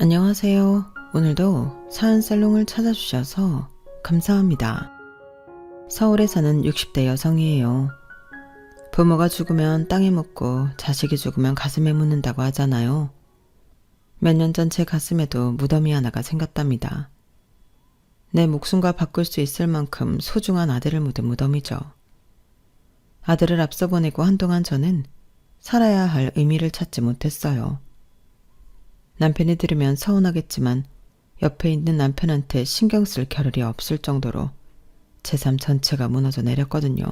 안녕하세요. 오늘도 사연살롱을 찾아주셔서 감사합니다. 서울에 사는 60대 여성이에요. 부모가 죽으면 땅에 묻고 자식이 죽으면 가슴에 묻는다고 하잖아요. 몇 년 전 제 가슴에도 무덤이 하나가 생겼답니다. 내 목숨과 바꿀 수 있을 만큼 소중한 아들을 묻은 무덤이죠. 아들을 앞서 보내고 한동안 저는 살아야 할 의미를 찾지 못했어요. 남편이 들으면 서운하겠지만 옆에 있는 남편한테 신경 쓸 겨를이 없을 정도로 제 삶 전체가 무너져 내렸거든요.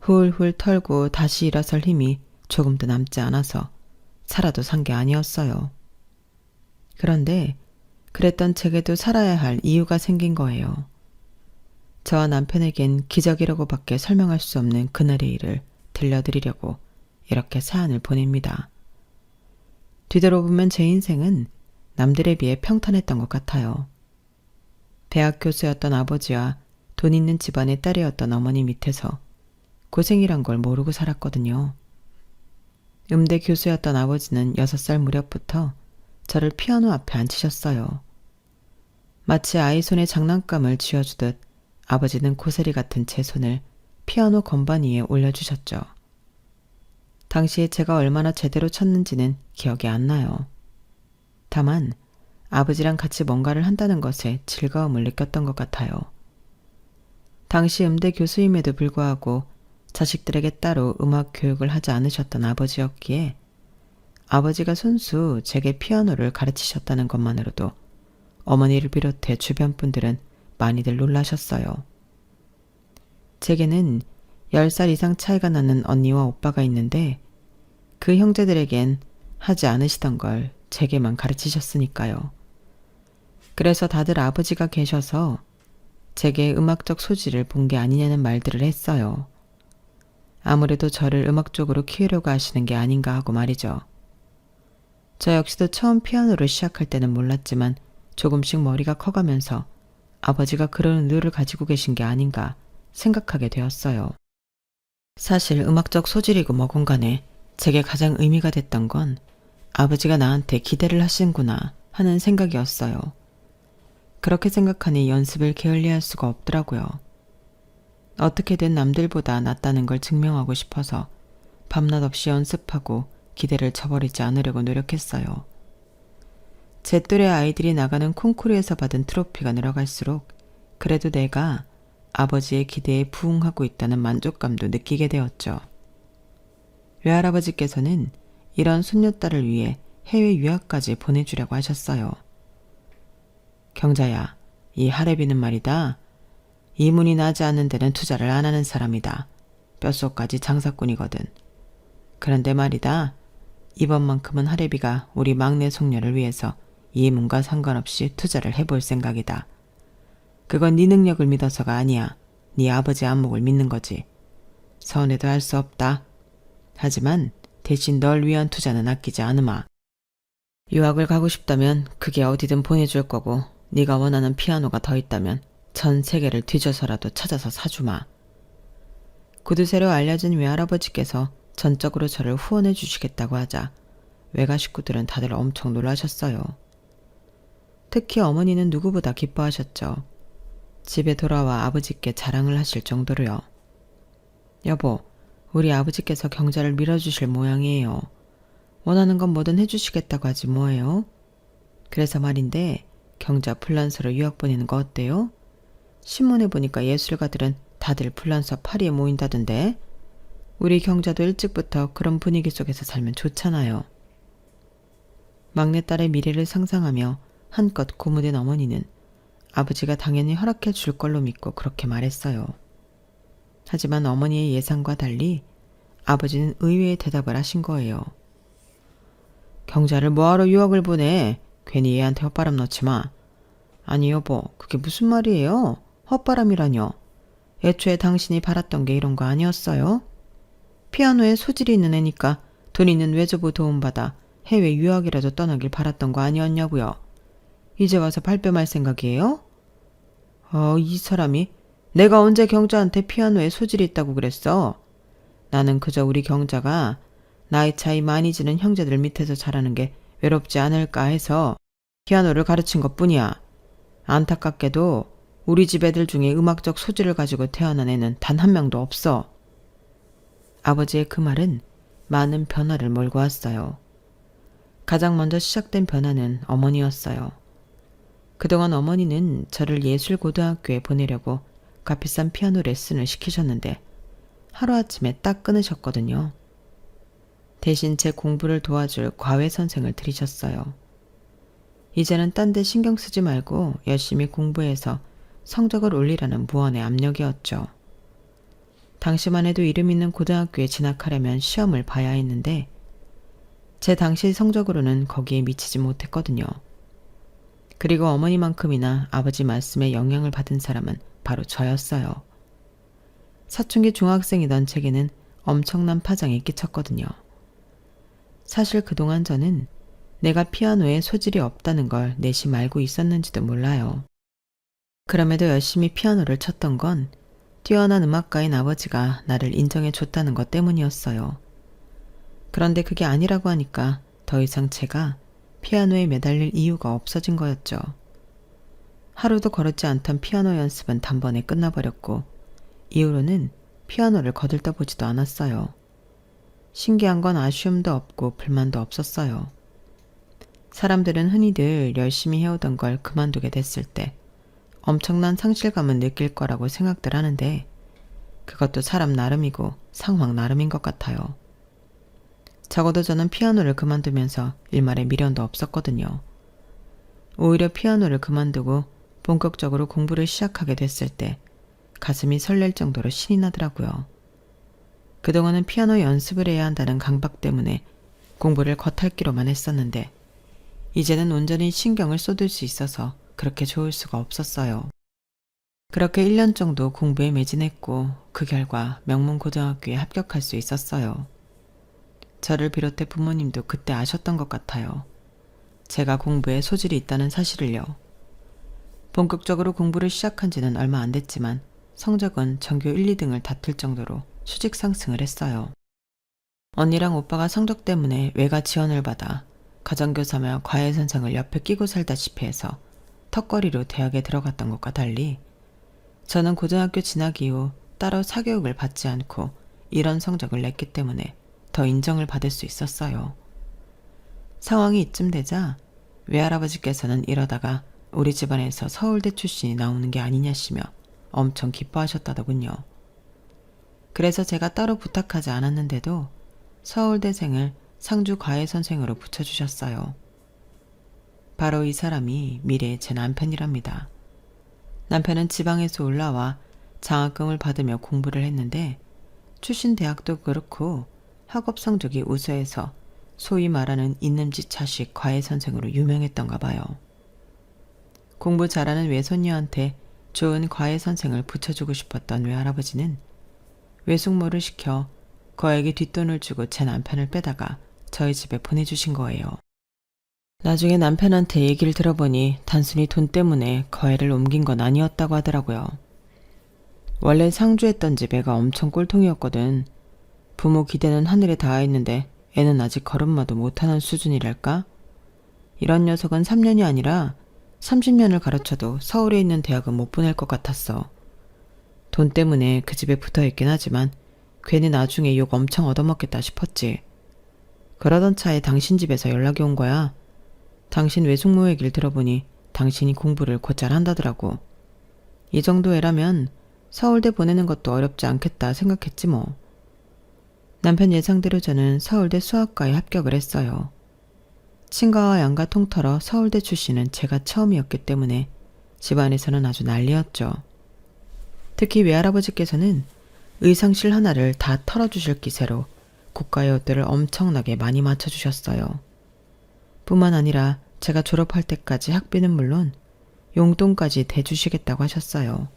훌훌 털고 다시 일어설 힘이 조금도 남지 않아서 살아도 산 게 아니었어요. 그런데 그랬던 제게도 살아야 할 이유가 생긴 거예요. 저와 남편에겐 기적이라고밖에 설명할 수 없는 그날의 일을 들려드리려고 이렇게 사연을 보냅니다. 뒤돌아보면 제 인생은 남들에 비해 평탄했던 것 같아요. 대학 교수였던 아버지와 돈 있는 집안의 딸이었던 어머니 밑에서 고생이란 걸 모르고 살았거든요. 음대 교수였던 아버지는 6살 무렵부터 저를 피아노 앞에 앉히셨어요. 마치 아이 손에 장난감을 쥐어주듯 아버지는 고세리 같은 제 손을 피아노 건반 위에 올려주셨죠. 당시에 제가 얼마나 제대로 쳤는지는 기억이 안 나요. 다만 아버지랑 같이 뭔가를 한다는 것에 즐거움을 느꼈던 것 같아요. 당시 음대 교수임에도 불구하고 자식들에게 따로 음악 교육을 하지 않으셨던 아버지였기에 아버지가 손수 제게 피아노를 가르치셨다는 것만으로도 어머니를 비롯해 주변 분들은 많이들 놀라셨어요. 제게는 10살 이상 차이가 나는 언니와 오빠가 있는데 그 형제들에겐 하지 않으시던 걸 제게만 가르치셨으니까요. 그래서 다들 아버지가 계셔서 제게 음악적 소질을 본 게 아니냐는 말들을 했어요. 아무래도 저를 음악 쪽으로 키우려고 하시는 게 아닌가 하고 말이죠. 저 역시도 처음 피아노를 시작할 때는 몰랐지만 조금씩 머리가 커가면서 아버지가 그런 의도를 가지고 계신 게 아닌가 생각하게 되었어요. 사실 음악적 소질이고 뭐건 간에 제게 가장 의미가 됐던 건 아버지가 나한테 기대를 하시는구나 하는 생각이었어요. 그렇게 생각하니 연습을 게을리할 수가 없더라고요. 어떻게든 남들보다 낫다는 걸 증명하고 싶어서 밤낮 없이 연습하고 기대를 저버리지 않으려고 노력했어요. 제 또래 아이들이 나가는 콩쿠르에서 받은 트로피가 늘어갈수록 그래도 내가 아버지의 기대에 부응하고 있다는 만족감도 느끼게 되었죠. 외할아버지께서는 이런 손녀딸을 위해 해외 유학까지 보내주려고 하셨어요. 경자야, 이 할애비는 말이다. 이문이 나지 않는 데는 투자를 안 하는 사람이다. 뼛속까지 장사꾼이거든. 그런데 말이다. 이번만큼은 할애비가 우리 막내 손녀를 위해서 이문과 상관없이 투자를 해볼 생각이다. 그건 네 능력을 믿어서가 아니야. 네 아버지 안목을 믿는 거지. 서운해도 할 수 없다. 하지만 대신 널 위한 투자는 아끼지 않으마. 유학을 가고 싶다면 그게 어디든 보내줄 거고 네가 원하는 피아노가 더 있다면 전 세계를 뒤져서라도 찾아서 사주마. 구두쇠로 알려진 외할아버지께서 전적으로 저를 후원해 주시겠다고 하자 외가 식구들은 다들 엄청 놀라셨어요. 특히 어머니는 누구보다 기뻐하셨죠. 집에 돌아와 아버지께 자랑을 하실 정도로요. 여보, 우리 아버지께서 경자를 밀어주실 모양이에요. 원하는 건 뭐든 해주시겠다고 하지 뭐예요? 그래서 말인데 경자 플란서로 유학 보내는 거 어때요? 신문에 보니까 예술가들은 다들 플란서 파리에 모인다던데 우리 경자도 일찍부터 그런 분위기 속에서 살면 좋잖아요. 막내딸의 미래를 상상하며 한껏 고무된 어머니는 아버지가 당연히 허락해 줄 걸로 믿고 그렇게 말했어요. 하지만 어머니의 예상과 달리 아버지는 의외의 대답을 하신 거예요. 경자를 뭐하러 유학을 보내? 괜히 얘한테 헛바람 넣지 마. 아니 여보, 그게 무슨 말이에요? 헛바람이라뇨. 애초에 당신이 바랐던 게 이런 거 아니었어요? 피아노에 소질이 있는 애니까 돈 있는 외조부 도움받아 해외 유학이라도 떠나길 바랐던 거 아니었냐고요. 이제 와서 발뺌할 생각이에요? 이 사람이 내가 언제 경자한테 피아노에 소질이 있다고 그랬어? 나는 그저 우리 경자가 나이 차이 많이 지는 형제들 밑에서 자라는 게 외롭지 않을까 해서 피아노를 가르친 것뿐이야. 안타깝게도 우리 집 애들 중에 음악적 소질을 가지고 태어난 애는 단 한 명도 없어. 아버지의 그 말은 많은 변화를 몰고 왔어요. 가장 먼저 시작된 변화는 어머니였어요. 그동안 어머니는 저를 예술고등학교에 보내려고 값비싼 피아노 레슨을 시키셨는데 하루아침에 딱 끊으셨거든요. 대신 제 공부를 도와줄 과외 선생을 들이셨어요. 이제는 딴 데 신경 쓰지 말고 열심히 공부해서 성적을 올리라는 무언의 압력이었죠. 당시만 해도 이름 있는 고등학교에 진학하려면 시험을 봐야 했는데 제 당시 성적으로는 거기에 미치지 못했거든요. 그리고 어머니만큼이나 아버지 말씀에 영향을 받은 사람은 바로 저였어요. 사춘기 중학생이던 제게는 엄청난 파장이 끼쳤거든요. 사실 그동안 저는 내가 피아노에 소질이 없다는 걸 내심 알고 있었는지도 몰라요. 그럼에도 열심히 피아노를 쳤던 건 뛰어난 음악가인 아버지가 나를 인정해 줬다는 것 때문이었어요. 그런데 그게 아니라고 하니까 더 이상 제가 피아노에 매달릴 이유가 없어진 거였죠. 하루도 거르지 않던 피아노 연습은 단번에 끝나버렸고 이후로는 피아노를 거들떠보지도 않았어요. 신기한 건 아쉬움도 없고 불만도 없었어요. 사람들은 흔히들 열심히 해오던 걸 그만두게 됐을 때 엄청난 상실감을 느낄 거라고 생각들 하는데 그것도 사람 나름이고 상황 나름인 것 같아요. 적어도 저는 피아노를 그만두면서 일말의 미련도 없었거든요. 오히려 피아노를 그만두고 본격적으로 공부를 시작하게 됐을 때 가슴이 설렐 정도로 신이 나더라고요. 그동안은 피아노 연습을 해야 한다는 강박 때문에 공부를 겉핥기로만 했었는데 이제는 온전히 신경을 쏟을 수 있어서 그렇게 좋을 수가 없었어요. 그렇게 1년 정도 공부에 매진했고 그 결과 명문고등학교에 합격할 수 있었어요. 저를 비롯해 부모님도 그때 아셨던 것 같아요. 제가 공부에 소질이 있다는 사실을요. 본격적으로 공부를 시작한 지는 얼마 안 됐지만 성적은 전교 1, 2등을 다툴 정도로 수직 상승을 했어요. 언니랑 오빠가 성적 때문에 외가 지원을 받아 가정교사며 과외선생을 옆에 끼고 살다시피 해서 턱걸이로 대학에 들어갔던 것과 달리 저는 고등학교 진학 이후 따로 사교육을 받지 않고 이런 성적을 냈기 때문에 더 인정을 받을 수 있었어요. 상황이 이쯤 되자 외할아버지께서는 이러다가 우리 집안에서 서울대 출신이 나오는 게 아니냐시며 엄청 기뻐하셨다더군요. 그래서 제가 따로 부탁하지 않았는데도 서울대생을 상주 과외선생으로 붙여주셨어요. 바로 이 사람이 미래의 제 남편이랍니다. 남편은 지방에서 올라와 장학금을 받으며 공부를 했는데 출신 대학도 그렇고 학업 성적이 우수해서 소위 말하는 있는지차식 과외선생으로 유명했던가 봐요. 공부 잘하는 외손녀한테 좋은 과외선생을 붙여주고 싶었던 외할아버지는 외숙모를 시켜 거액의 뒷돈을 주고 제 남편을 빼다가 저희 집에 보내주신 거예요. 나중에 남편한테 얘기를 들어보니 단순히 돈 때문에 거애를 옮긴 건 아니었다고 하더라고요. 원래 상주했던 집 애가 엄청 꼴통이었거든. 부모 기대는 하늘에 닿아 있는데 애는 아직 걸음마도 못하는 수준이랄까? 이런 녀석은 3년이 아니라 30년을 가르쳐도 서울에 있는 대학은 못 보낼 것 같았어. 돈 때문에 그 집에 붙어있긴 하지만 괜히 나중에 욕 엄청 얻어먹겠다 싶었지. 그러던 차에 당신 집에서 연락이 온 거야. 당신 외숙모 얘기를 들어보니 당신이 공부를 곧잘 한다더라고. 이 정도 애라면 서울대 보내는 것도 어렵지 않겠다 생각했지 뭐. 남편 예상대로 저는 서울대 수학과에 합격을 했어요. 친가와 양가 통틀어 서울대 출신은 제가 처음이었기 때문에 집안에서는 아주 난리였죠. 특히 외할아버지께서는 의상실 하나를 다 털어주실 기세로 고가의 옷들을 엄청나게 많이 맞춰주셨어요. 뿐만 아니라 제가 졸업할 때까지 학비는 물론 용돈까지 대주시겠다고 하셨어요.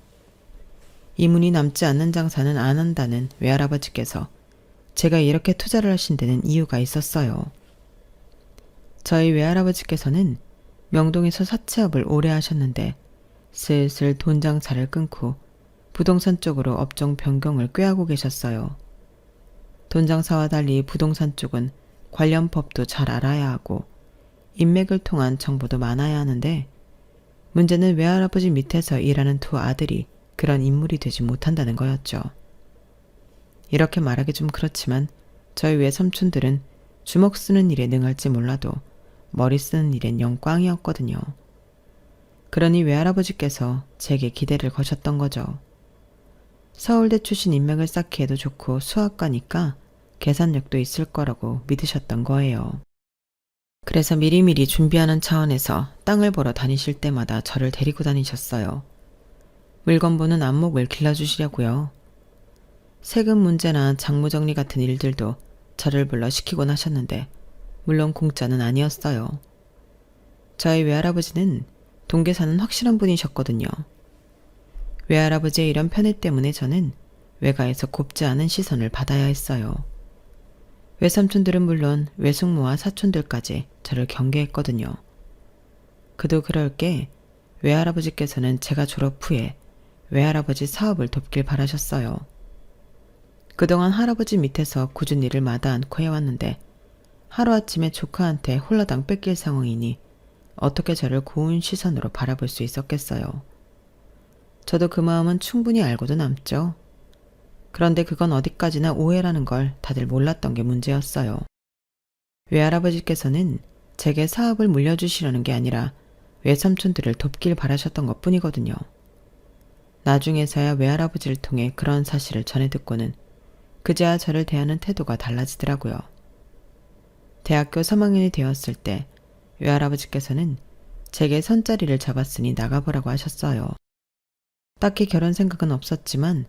이문이 남지 않는 장사는 안 한다는 외할아버지께서 제가 이렇게 투자를 하신 데는 이유가 있었어요. 저희 외할아버지께서는 명동에서 사채업을 오래 하셨는데 슬슬 돈 장사를 끊고 부동산 쪽으로 업종 변경을 꾀하고 계셨어요. 돈 장사와 달리 부동산 쪽은 관련 법도 잘 알아야 하고 인맥을 통한 정보도 많아야 하는데 문제는 외할아버지 밑에서 일하는 두 아들이 그런 인물이 되지 못한다는 거였죠. 이렇게 말하기 좀 그렇지만 저희 외삼촌들은 주먹 쓰는 일에 능할지 몰라도 머리 쓰는 일엔 영 꽝이었거든요. 그러니 외할아버지께서 제게 기대를 거셨던 거죠. 서울대 출신 인맥을 쌓기에도 좋고 수학과니까 계산력도 있을 거라고 믿으셨던 거예요. 그래서 미리미리 준비하는 차원에서 땅을 보러 다니실 때마다 저를 데리고 다니셨어요. 물건 보는 안목을 길러주시려고요. 세금 문제나 장부정리 같은 일들도 저를 불러 시키곤 하셨는데 물론 공짜는 아니었어요. 저희 외할아버지는 동계 사는 확실한 분이셨거든요. 외할아버지의 이런 편애 때문에 저는 외가에서 곱지 않은 시선을 받아야 했어요. 외삼촌들은 물론 외숙모와 사촌들까지 저를 경계했거든요. 그도 그럴 게 외할아버지께서는 제가 졸업 후에 외할아버지 사업을 돕길 바라셨어요. 그동안 할아버지 밑에서 굳은 일을 마다 않고 해왔는데 하루아침에 조카한테 홀라당 뺏길 상황이니 어떻게 저를 고운 시선으로 바라볼 수 있었겠어요. 저도 그 마음은 충분히 알고도 남죠. 그런데 그건 어디까지나 오해라는 걸 다들 몰랐던 게 문제였어요. 외할아버지께서는 제게 사업을 물려주시려는 게 아니라 외삼촌들을 돕길 바라셨던 것 뿐이거든요. 나중에서야 외할아버지를 통해 그런 사실을 전해 듣고는 그제야 저를 대하는 태도가 달라지더라고요. 대학교 3학년이 되었을 때 외할아버지께서는 제게 선자리를 잡았으니 나가보라고 하셨어요. 딱히 결혼 생각은 없었지만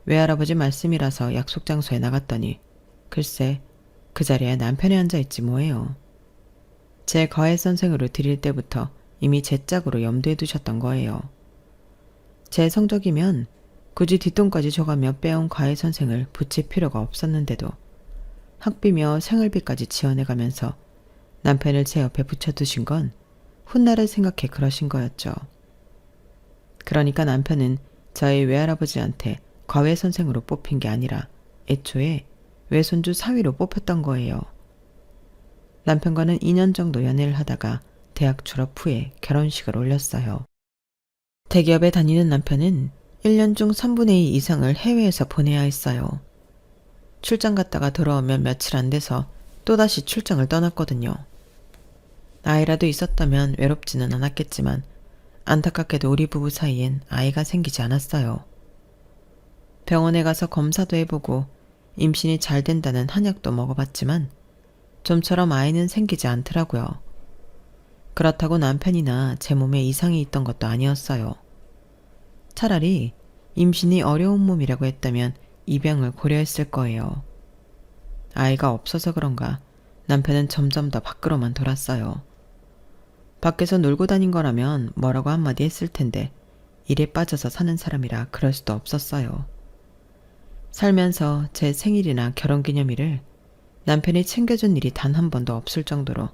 외할아버지 말씀이라서 약속 장소에 나갔더니 글쎄 그 자리에 남편이 앉아있지 뭐예요. 제 과외선생으로 드릴 때부터 이미 제 짝으로 염두에 두셨던 거예요. 제 성적이면 굳이 뒷돈까지 줘가며 빼온 과외선생을 붙일 필요가 없었는데도 학비며 생활비까지 지원해가면서 남편을 제 옆에 붙여두신 건 훗날을 생각해 그러신 거였죠. 그러니까 남편은 저희 외할아버지한테 과외선생으로 뽑힌 게 아니라 애초에 외손주 사위로 뽑혔던 거예요. 남편과는 2년 정도 연애를 하다가 대학 졸업 후에 결혼식을 올렸어요. 대기업에 다니는 남편은 1년 중 3분의 2 이상을 해외에서 보내야 했어요. 출장 갔다가 돌아오면 며칠 안 돼서 또다시 출장을 떠났거든요. 아이라도 있었다면 외롭지는 않았겠지만 안타깝게도 우리 부부 사이엔 아이가 생기지 않았어요. 병원에 가서 검사도 해보고 임신이 잘 된다는 한약도 먹어봤지만 좀처럼 아이는 생기지 않더라고요. 그렇다고 남편이나 제 몸에 이상이 있던 것도 아니었어요. 차라리 임신이 어려운 몸이라고 했다면 입양을 고려했을 거예요. 아이가 없어서 그런가 남편은 점점 더 밖으로만 돌았어요. 밖에서 놀고 다닌 거라면 뭐라고 한마디 했을 텐데 일에 빠져서 사는 사람이라 그럴 수도 없었어요. 살면서 제 생일이나 결혼기념일을 남편이 챙겨준 일이 단 한 번도 없을 정도로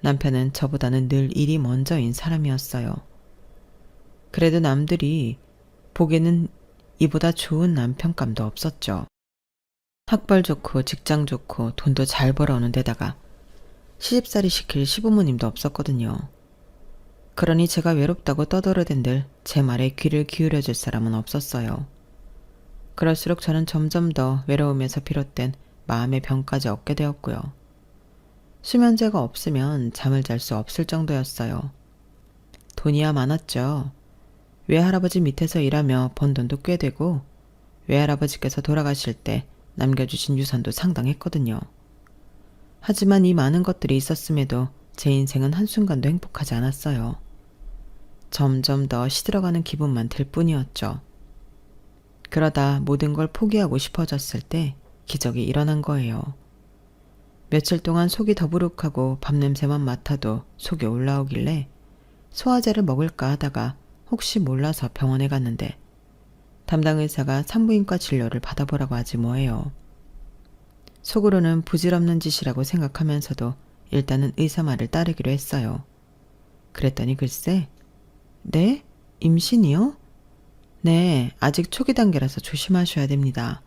남편은 저보다는 늘 일이 먼저인 사람이었어요. 그래도 남들이 보기에는 이보다 좋은 남편감도 없었죠. 학벌 좋고 직장 좋고 돈도 잘 벌어오는 데다가 시집살이 시킬 시부모님도 없었거든요. 그러니 제가 외롭다고 떠들어댄들 제 말에 귀를 기울여줄 사람은 없었어요. 그럴수록 저는 점점 더 외로움에서 비롯된 마음의 병까지 얻게 되었고요. 수면제가 없으면 잠을 잘 수 없을 정도였어요. 돈이야 많았죠. 외할아버지 밑에서 일하며 번 돈도 꽤 되고 외할아버지께서 돌아가실 때 남겨주신 유산도 상당했거든요. 하지만 이 많은 것들이 있었음에도 제 인생은 한순간도 행복하지 않았어요. 점점 더 시들어가는 기분만 들 뿐이었죠. 그러다 모든 걸 포기하고 싶어졌을 때 기적이 일어난 거예요. 며칠 동안 속이 더부룩하고 밥냄새만 맡아도 속이 올라오길래 소화제를 먹을까 하다가 혹시 몰라서 병원에 갔는데 담당 의사가 산부인과 진료를 받아보라고 하지 뭐예요. 속으로는 부질없는 짓이라고 생각하면서도 일단은 의사 말을 따르기로 했어요. 그랬더니 글쎄, 네? 임신이요? 네, 아직 초기 단계라서 조심하셔야 됩니다.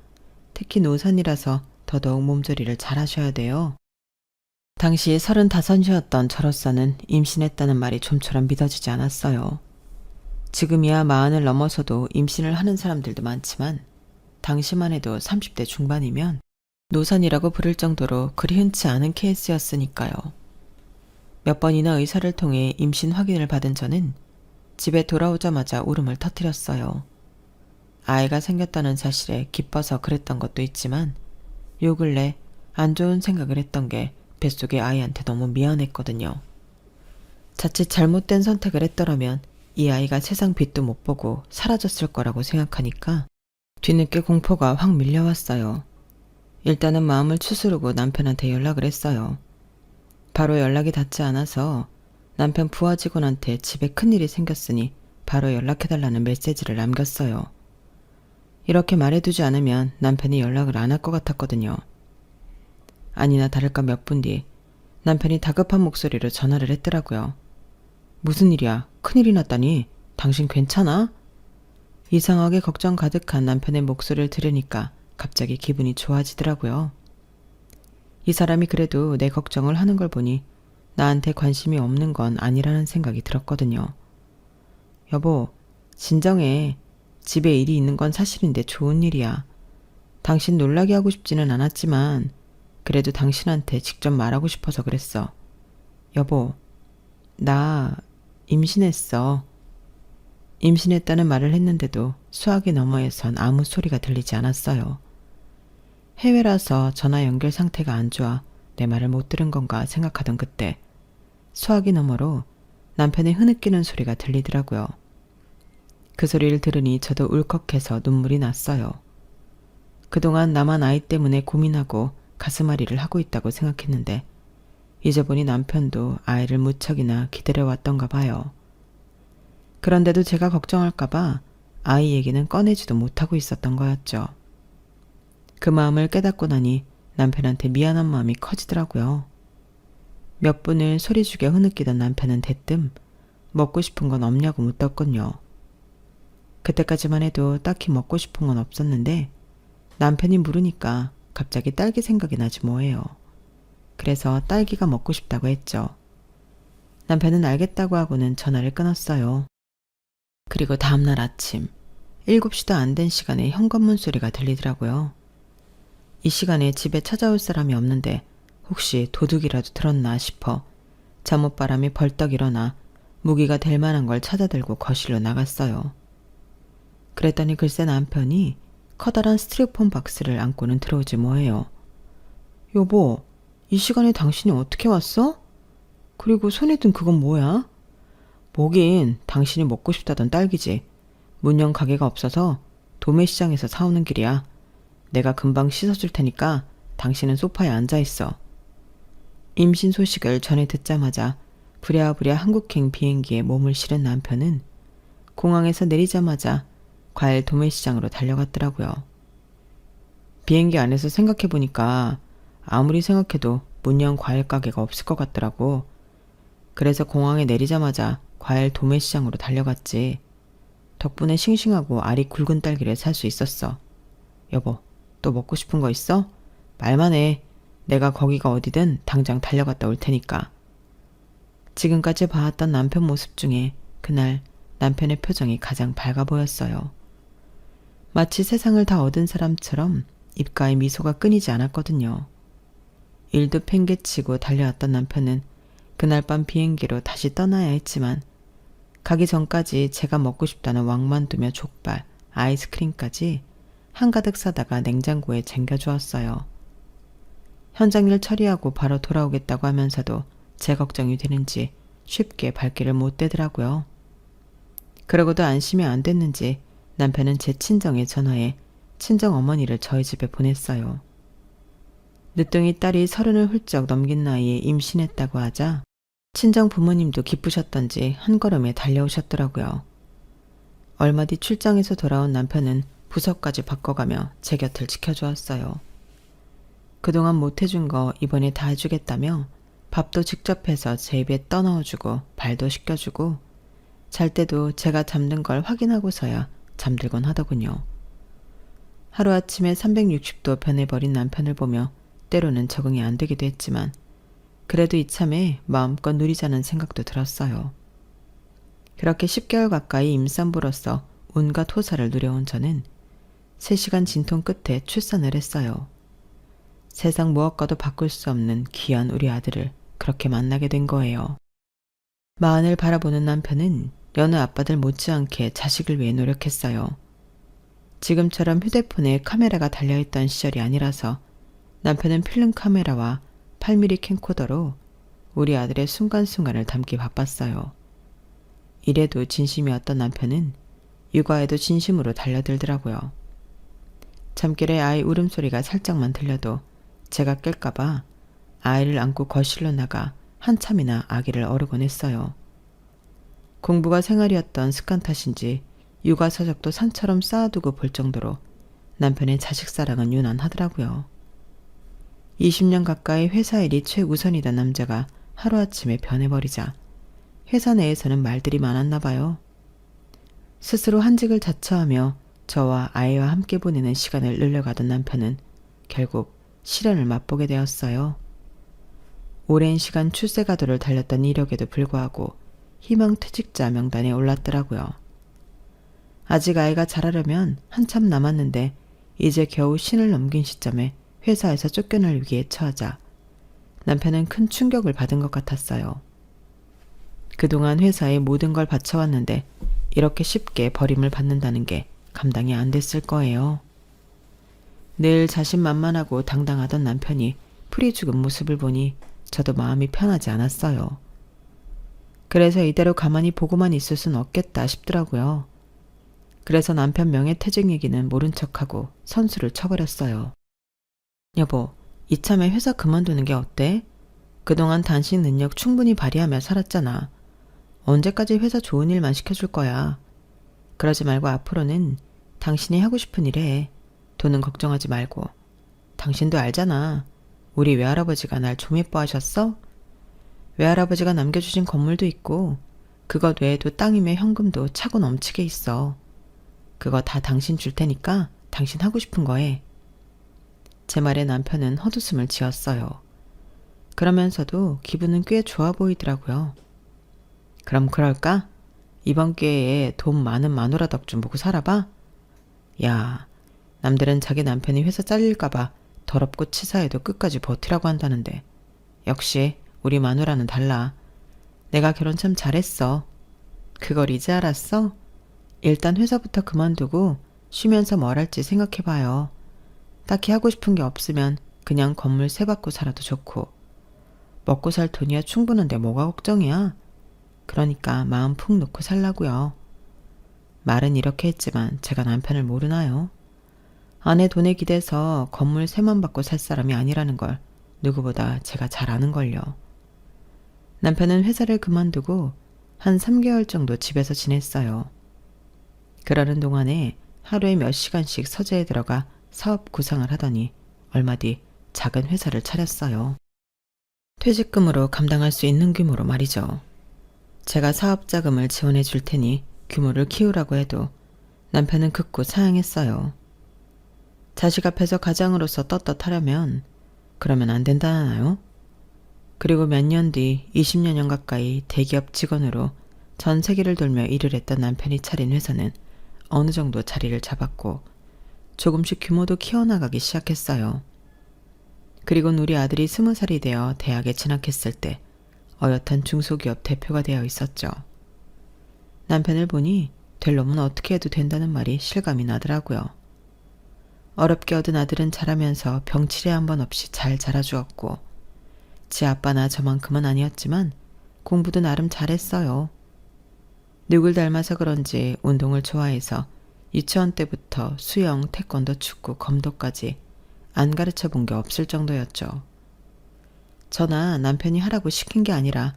특히 노산이라서 더더욱 몸조리를 잘 하셔야 돼요. 당시 35이었던 저로서는 임신했다는 말이 좀처럼 믿어지지 않았어요. 지금이야 40을 넘어서도 임신을 하는 사람들도 많지만 당시만 해도 30대 중반이면 노산이라고 부를 정도로 그리 흔치 않은 케이스였으니까요. 몇 번이나 의사를 통해 임신 확인을 받은 저는 집에 돌아오자마자 울음을 터뜨렸어요. 아이가 생겼다는 사실에 기뻐서 그랬던 것도 있지만 요 근래 안 좋은 생각을 했던 게 뱃속의 아이한테 너무 미안했거든요. 자칫 잘못된 선택을 했더라면 이 아이가 세상 빛도 못 보고 사라졌을 거라고 생각하니까 뒤늦게 공포가 확 밀려왔어요. 일단은 마음을 추스르고 남편한테 연락을 했어요. 바로 연락이 닿지 않아서 남편 부하 직원한테 집에 큰일이 생겼으니 바로 연락해달라는 메시지를 남겼어요. 이렇게 말해두지 않으면 남편이 연락을 안 할 것 같았거든요. 아니나 다를까 몇 분 뒤 남편이 다급한 목소리로 전화를 했더라고요. 무슨 일이야? 큰일이 났다니? 당신 괜찮아? 이상하게 걱정 가득한 남편의 목소리를 들으니까 갑자기 기분이 좋아지더라고요. 이 사람이 그래도 내 걱정을 하는 걸 보니 나한테 관심이 없는 건 아니라는 생각이 들었거든요. 여보, 진정해. 집에 일이 있는 건 사실인데 좋은 일이야. 당신 놀라게 하고 싶지는 않았지만 그래도 당신한테 직접 말하고 싶어서 그랬어. 여보, 나 임신했어. 임신했다는 말을 했는데도 수화기 너머에선 아무 소리가 들리지 않았어요. 해외라서 전화 연결 상태가 안 좋아 내 말을 못 들은 건가 생각하던 그때 수화기 너머로 남편의 흐느끼는 소리가 들리더라고요. 그 소리를 들으니 저도 울컥해서 눈물이 났어요. 그동안 나만 아이 때문에 고민하고 가슴앓이를 하고 있다고 생각했는데 이제 보니 남편도 아이를 무척이나 기다려왔던가 봐요. 그런데도 제가 걱정할까봐 아이 얘기는 꺼내지도 못하고 있었던 거였죠. 그 마음을 깨닫고 나니 남편한테 미안한 마음이 커지더라고요. 몇 분을 소리죽여 흐느끼던 남편은 대뜸 먹고 싶은 건 없냐고 묻더군요. 그때까지만 해도 딱히 먹고 싶은 건 없었는데 남편이 물으니까 갑자기 딸기 생각이 나지 뭐예요. 그래서 딸기가 먹고 싶다고 했죠. 남편은 알겠다고 하고는 전화를 끊었어요. 그리고 다음날 아침 7시도 안 된 시간에 현관문 소리가 들리더라고요. 이 시간에 집에 찾아올 사람이 없는데 혹시 도둑이라도 들었나 싶어 잠옷바람이 벌떡 일어나 무기가 될 만한 걸 찾아들고 거실로 나갔어요. 그랬더니 글쎄 남편이 커다란 스티로폼 박스를 안고는 들어오지 뭐예요. 여보, 이 시간에 당신이 어떻게 왔어? 그리고 손에 든 그건 뭐야? 뭐긴 당신이 먹고 싶다던 딸기지. 문연 가게가 없어서 도매시장에서 사오는 길이야. 내가 금방 씻어줄 테니까 당신은 소파에 앉아있어. 임신 소식을 전해 듣자마자 부랴부랴 한국행 비행기에 몸을 실은 남편은 공항에서 내리자마자 과일 도매시장으로 달려갔더라고요. 비행기 안에서 생각해보니까 아무리 생각해도 문연 과일 가게가 없을 것 같더라고. 그래서 공항에 내리자마자 과일 도매시장으로 달려갔지. 덕분에 싱싱하고 알이 굵은 딸기를 살 수 있었어. 여보, 또 먹고 싶은 거 있어? 말만 해. 내가 거기가 어디든 당장 달려갔다 올 테니까. 지금까지 봐왔던 남편 모습 중에 그날 남편의 표정이 가장 밝아 보였어요. 마치 세상을 다 얻은 사람처럼 입가에 미소가 끊이지 않았거든요. 일도 팽개치고 달려왔던 남편은 그날 밤 비행기로 다시 떠나야 했지만 가기 전까지 제가 먹고 싶다는 왕만두며 족발, 아이스크림까지 한가득 사다가 냉장고에 쟁겨주었어요. 현장 일 처리하고 바로 돌아오겠다고 하면서도 제 걱정이 되는지 쉽게 발길을 못 대더라고요. 그러고도 안심이 안 됐는지 남편은 제 친정에 전화해 친정 어머니를 저희 집에 보냈어요. 늦둥이 딸이 30을 훌쩍 넘긴 나이에 임신했다고 하자 친정 부모님도 기쁘셨던지 한 걸음에 달려오셨더라고요. 얼마 뒤 출장에서 돌아온 남편은 부서까지 바꿔가며 제 곁을 지켜주었어요. 그동안 못해준 거 이번에 다 해주겠다며 밥도 직접 해서 제 입에 떠넣어주고 발도 씻겨주고 잘 때도 제가 잠든 걸 확인하고서야 잠들곤 하더군요. 하루아침에 360도 변해버린 남편을 보며 때로는 적응이 안 되기도 했지만 그래도 이참에 마음껏 누리자는 생각도 들었어요. 그렇게 10개월 가까이 임산부로서 온갖 호사를 누려온 저는 3시간 진통 끝에 출산을 했어요. 세상 무엇과도 바꿀 수 없는 귀한 우리 아들을 그렇게 만나게 된 거예요. 마흔을 바라보는 남편은 여느 아빠들 못지않게 자식을 위해 노력했어요. 지금처럼 휴대폰에 카메라가 달려있던 시절이 아니라서 남편은 필름 카메라와 8mm 캠코더로 우리 아들의 순간순간을 담기 바빴어요. 이래도 진심이었던 남편은 육아에도 진심으로 달려들더라고요. 잠결에 아이 울음소리가 살짝만 들려도 제가 깰까봐 아이를 안고 거실로 나가 한참이나 아기를 어르곤 했어요. 공부가 생활이었던 습관 탓인지 육아 서적도 산처럼 쌓아두고 볼 정도로 남편의 자식 사랑은 유난하더라고요. 20년 가까이 회사 일이 최우선이던 남자가 하루아침에 변해버리자 회사 내에서는 말들이 많았나 봐요. 스스로 한직을 자처하며 저와 아이와 함께 보내는 시간을 늘려가던 남편은 결국 시련을 맛보게 되었어요. 오랜 시간 출세가도를 달렸던 이력에도 불구하고 희망퇴직자 명단에 올랐더라고요. 아직 아이가 자라려면 한참 남았는데 이제 겨우 신을 넘긴 시점에 회사에서 쫓겨날 위기에 처하자 남편은 큰 충격을 받은 것 같았어요. 그동안 회사에 모든 걸 바쳐왔는데 이렇게 쉽게 버림을 받는다는 게 감당이 안 됐을 거예요. 늘 자신만만하고 당당하던 남편이 풀이 죽은 모습을 보니 저도 마음이 편하지 않았어요. 그래서 이대로 가만히 보고만 있을 순 없겠다 싶더라고요. 그래서 남편 명예퇴직 얘기는 모른 척하고 선수를 쳐버렸어요. 여보, 이참에 회사 그만두는 게 어때? 그동안 당신 능력 충분히 발휘하며 살았잖아. 언제까지 회사 좋은 일만 시켜줄 거야. 그러지 말고 앞으로는 당신이 하고 싶은 일 해. 돈은 걱정하지 말고. 당신도 알잖아. 우리 외할아버지가 날 좀 예뻐하셨어? 외할아버지가 남겨주신 건물도 있고 그것 외에도 땅이며 현금도 차고 넘치게 있어. 그거 다 당신 줄 테니까 당신 하고 싶은 거 해. 제 말에 남편은 헛웃음을 지었어요. 그러면서도 기분은 꽤 좋아 보이더라고요. 그럼 그럴까? 이번 기회에 돈 많은 마누라 덕 좀 보고 살아봐? 야, 남들은 자기 남편이 회사 잘릴까봐 더럽고 치사해도 끝까지 버티라고 한다는데 역시 우리 마누라는 달라. 내가 결혼 참 잘했어. 그걸 이제 알았어? 일단 회사부터 그만두고 쉬면서 뭘 할지 생각해봐요. 딱히 하고 싶은 게 없으면 그냥 건물 세 받고 살아도 좋고 먹고 살 돈이야 충분한데 뭐가 걱정이야. 그러니까 마음 푹 놓고 살라고요. 말은 이렇게 했지만 제가 남편을 모르나요? 아내 돈에 기대서 건물 세만 받고 살 사람이 아니라는 걸 누구보다 제가 잘 아는걸요. 남편은 회사를 그만두고 한 3개월 정도 집에서 지냈어요. 그러는 동안에 하루에 몇 시간씩 서재에 들어가 사업 구상을 하더니 얼마 뒤 작은 회사를 차렸어요. 퇴직금으로 감당할 수 있는 규모로 말이죠. 제가 사업 자금을 지원해 줄 테니 규모를 키우라고 해도 남편은 극구 사양했어요. 자식 앞에서 가장으로서 떳떳하려면 그러면 안 된다나요? 그리고 몇 년 뒤 20여년 가까이 대기업 직원으로 전 세계를 돌며 일을 했던 남편이 차린 회사는 어느 정도 자리를 잡았고 조금씩 규모도 키워나가기 시작했어요. 그리고 우리 아들이 20살이 되어 대학에 진학했을 때 어엿한 중소기업 대표가 되어 있었죠. 남편을 보니 될 놈은 어떻게 해도 된다는 말이 실감이 나더라고요. 어렵게 얻은 아들은 자라면서 병치레 한 번 없이 잘 자라주었고 지 아빠나 저만큼은 아니었지만 공부도 나름 잘했어요. 누굴 닮아서 그런지 운동을 좋아해서 유치원 때부터 수영, 태권도, 축구, 검도까지 안 가르쳐 본 게 없을 정도였죠. 저나 남편이 하라고 시킨 게 아니라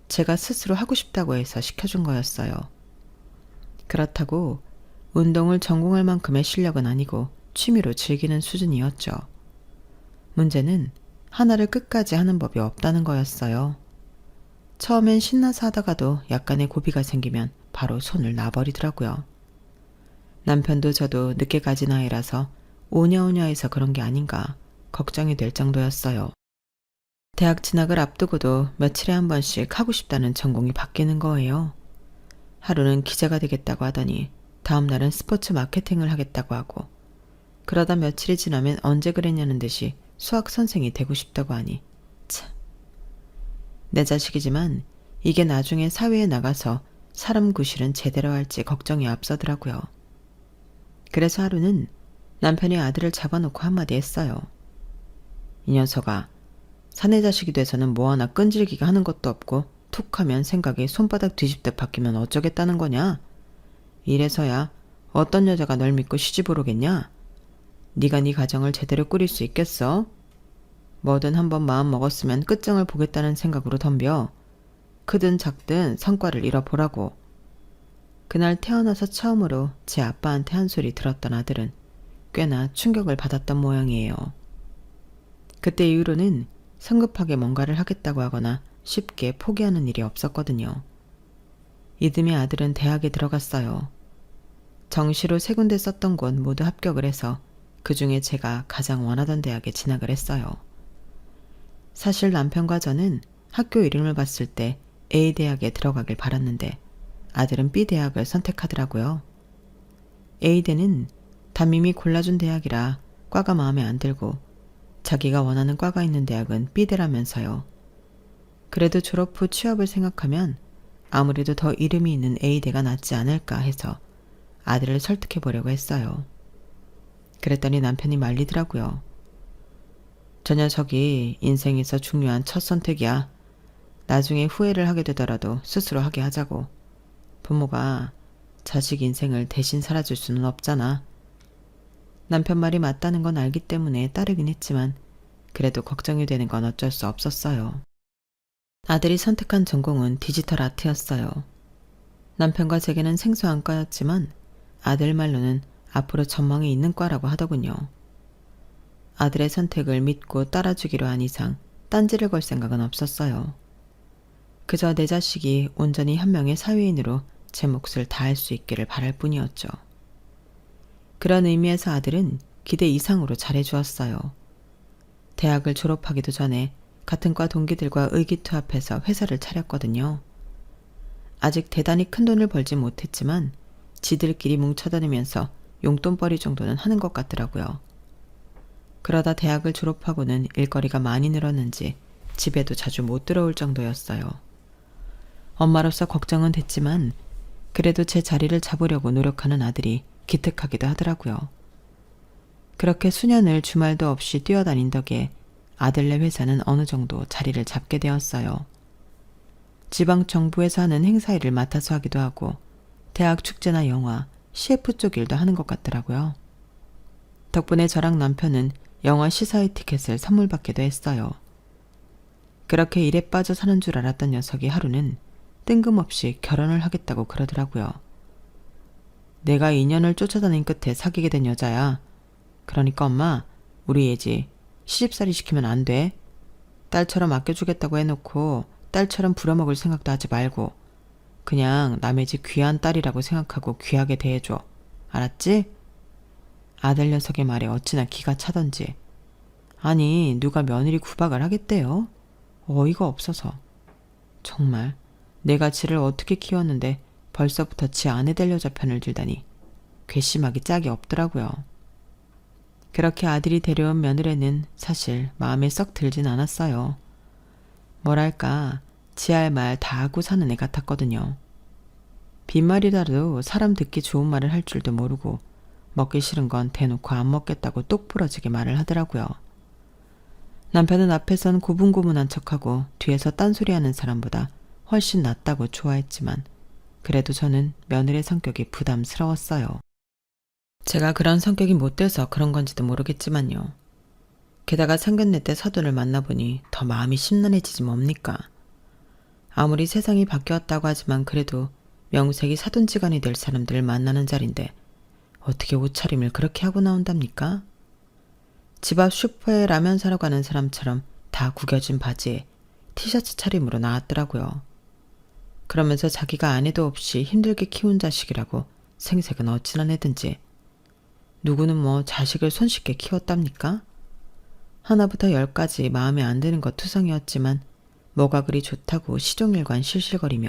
제가 스스로 하고 싶다고 해서 시켜준 거였어요. 그렇다고 운동을 전공할 만큼의 실력은 아니고 취미로 즐기는 수준이었죠. 문제는 하나를 끝까지 하는 법이 없다는 거였어요. 처음엔 신나서 하다가도 약간의 고비가 생기면 바로 손을 놔버리더라고요. 남편도 저도 늦게 가진 아이라서 오냐오냐해서 그런 게 아닌가 걱정이 될 정도였어요. 대학 진학을 앞두고도 며칠에 한 번씩 하고 싶다는 전공이 바뀌는 거예요. 하루는 기자가 되겠다고 하더니 다음 날은 스포츠 마케팅을 하겠다고 하고, 그러다 며칠이 지나면 언제 그랬냐는 듯이 수학 선생이 되고 싶다고 하니 참. 내 자식이지만 이게 나중에 사회에 나가서 사람 구실은 제대로 할지 걱정이 앞서더라고요. 그래서 하루는 남편이 아들을 잡아놓고 한마디 했어요. 이 녀석아, 사내 자식이 돼서는 뭐 하나 끈질기게 하는 것도 없고 툭 하면 생각이 손바닥 뒤집듯 바뀌면 어쩌겠다는 거냐? 이래서야 어떤 여자가 널 믿고 시집을 오겠냐? 네가 네 가정을 제대로 꾸릴 수 있겠어? 뭐든 한번 마음 먹었으면 끝장을 보겠다는 생각으로 덤벼. 크든 작든 성과를 잃어보라고. 그날 태어나서 처음으로 제 아빠한테 한 소리 들었던 아들은 꽤나 충격을 받았던 모양이에요. 그때 이후로는 성급하게 뭔가를 하겠다고 하거나 쉽게 포기하는 일이 없었거든요. 이듬해 아들은 대학에 들어갔어요. 정시로 3군데 썼던 곳 모두 합격을 해서 그 중에 제가 가장 원하던 대학에 진학을 했어요. 사실 남편과 저는 학교 이름을 봤을 때 A대학에 들어가길 바랐는데 아들은 B대학을 선택하더라고요. A대는 담임이 골라준 대학이라 과가 마음에 안 들고 자기가 원하는 과가 있는 대학은 B대라면서요. 그래도 졸업 후 취업을 생각하면 아무래도 더 이름이 있는 A대가 낫지 않을까 해서 아들을 설득해 보려고 했어요. 그랬더니 남편이 말리더라고요. 저 녀석이 인생에서 중요한 첫 선택이야. 나중에 후회를 하게 되더라도 스스로 하게 하자고. 부모가 자식 인생을 대신 살아줄 수는 없잖아. 남편 말이 맞다는 건 알기 때문에 따르긴 했지만 그래도 걱정이 되는 건 어쩔 수 없었어요. 아들이 선택한 전공은 디지털 아트였어요. 남편과 제게는 생소한 과였지만 아들 말로는 앞으로 전망이 있는 과라고 하더군요. 아들의 선택을 믿고 따라주기로 한 이상 딴지를 걸 생각은 없었어요. 그저 내 자식이 온전히 한 명의 사회인으로 제 몫을 다할 수 있기를 바랄 뿐이었죠. 그런 의미에서 아들은 기대 이상으로 잘해주었어요. 대학을 졸업하기도 전에 같은 과 동기들과 의기투합해서 회사를 차렸거든요. 아직 대단히 큰 돈을 벌지 못했지만 지들끼리 뭉쳐다니면서 용돈벌이 정도는 하는 것 같더라고요. 그러다 대학을 졸업하고는 일거리가 많이 늘었는지 집에도 자주 못 들어올 정도였어요. 엄마로서 걱정은 됐지만 그래도 제 자리를 잡으려고 노력하는 아들이 기특하기도 하더라고요. 그렇게 수년을 주말도 없이 뛰어다닌 덕에 아들네 회사는 어느 정도 자리를 잡게 되었어요. 지방 정부에서 하는 행사 일을 맡아서 하기도 하고 대학 축제나 영화, CF 쪽 일도 하는 것 같더라고요. 덕분에 저랑 남편은 영화 시사회 티켓을 선물 받기도 했어요. 그렇게 일에 빠져 사는 줄 알았던 녀석이 하루는 뜬금없이 결혼을 하겠다고 그러더라고요. 내가 인연을 쫓아다닌 끝에 사귀게 된 여자야. 그러니까 엄마, 우리 예지 시집살이 시키면 안 돼. 딸처럼 아껴주겠다고 해놓고 딸처럼 부려먹을 생각도 하지 말고 그냥 남의 집 귀한 딸이라고 생각하고 귀하게 대해줘. 알았지? 아들 녀석의 말에 어찌나 기가 차던지. 아니, 누가 며느리 구박을 하겠대요? 어이가 없어서. 정말 내가 지를 어떻게 키웠는데 벌써부터 지 아내 될 여자 편을 들다니 괘씸하기 짝이 없더라고요. 그렇게 아들이 데려온 며느리는 사실 마음에 썩 들진 않았어요. 뭐랄까 지 할 말 다 하고 사는 애 같았거든요. 빈말이라도 사람 듣기 좋은 말을 할 줄도 모르고 먹기 싫은 건 대놓고 안 먹겠다고 똑부러지게 말을 하더라고요. 남편은 앞에선 고분고분한 척하고 뒤에서 딴소리하는 사람보다 훨씬 낫다고 좋아했지만 그래도 저는 며느리의 성격이 부담스러웠어요. 제가 그런 성격이 못 돼서 그런 건지도 모르겠지만요. 게다가 상견례 때 사돈을 만나보니 더 마음이 심란해지지 뭡니까. 아무리 세상이 바뀌었다고 하지만 그래도 명색이 사돈지간이 될 사람들을 만나는 자리인데 어떻게 옷차림을 그렇게 하고 나온답니까? 집 앞 슈퍼에 라면 사러 가는 사람처럼 다 구겨진 바지에 티셔츠 차림으로 나왔더라고요. 그러면서 자기가 아내도 없이 힘들게 키운 자식이라고 생색은 어찌나 내든지 누구는 뭐 자식을 손쉽게 키웠답니까? 하나부터 10까지 마음에 안 드는 것 투성이었지만 뭐가 그리 좋다고 시종일관 실실거리며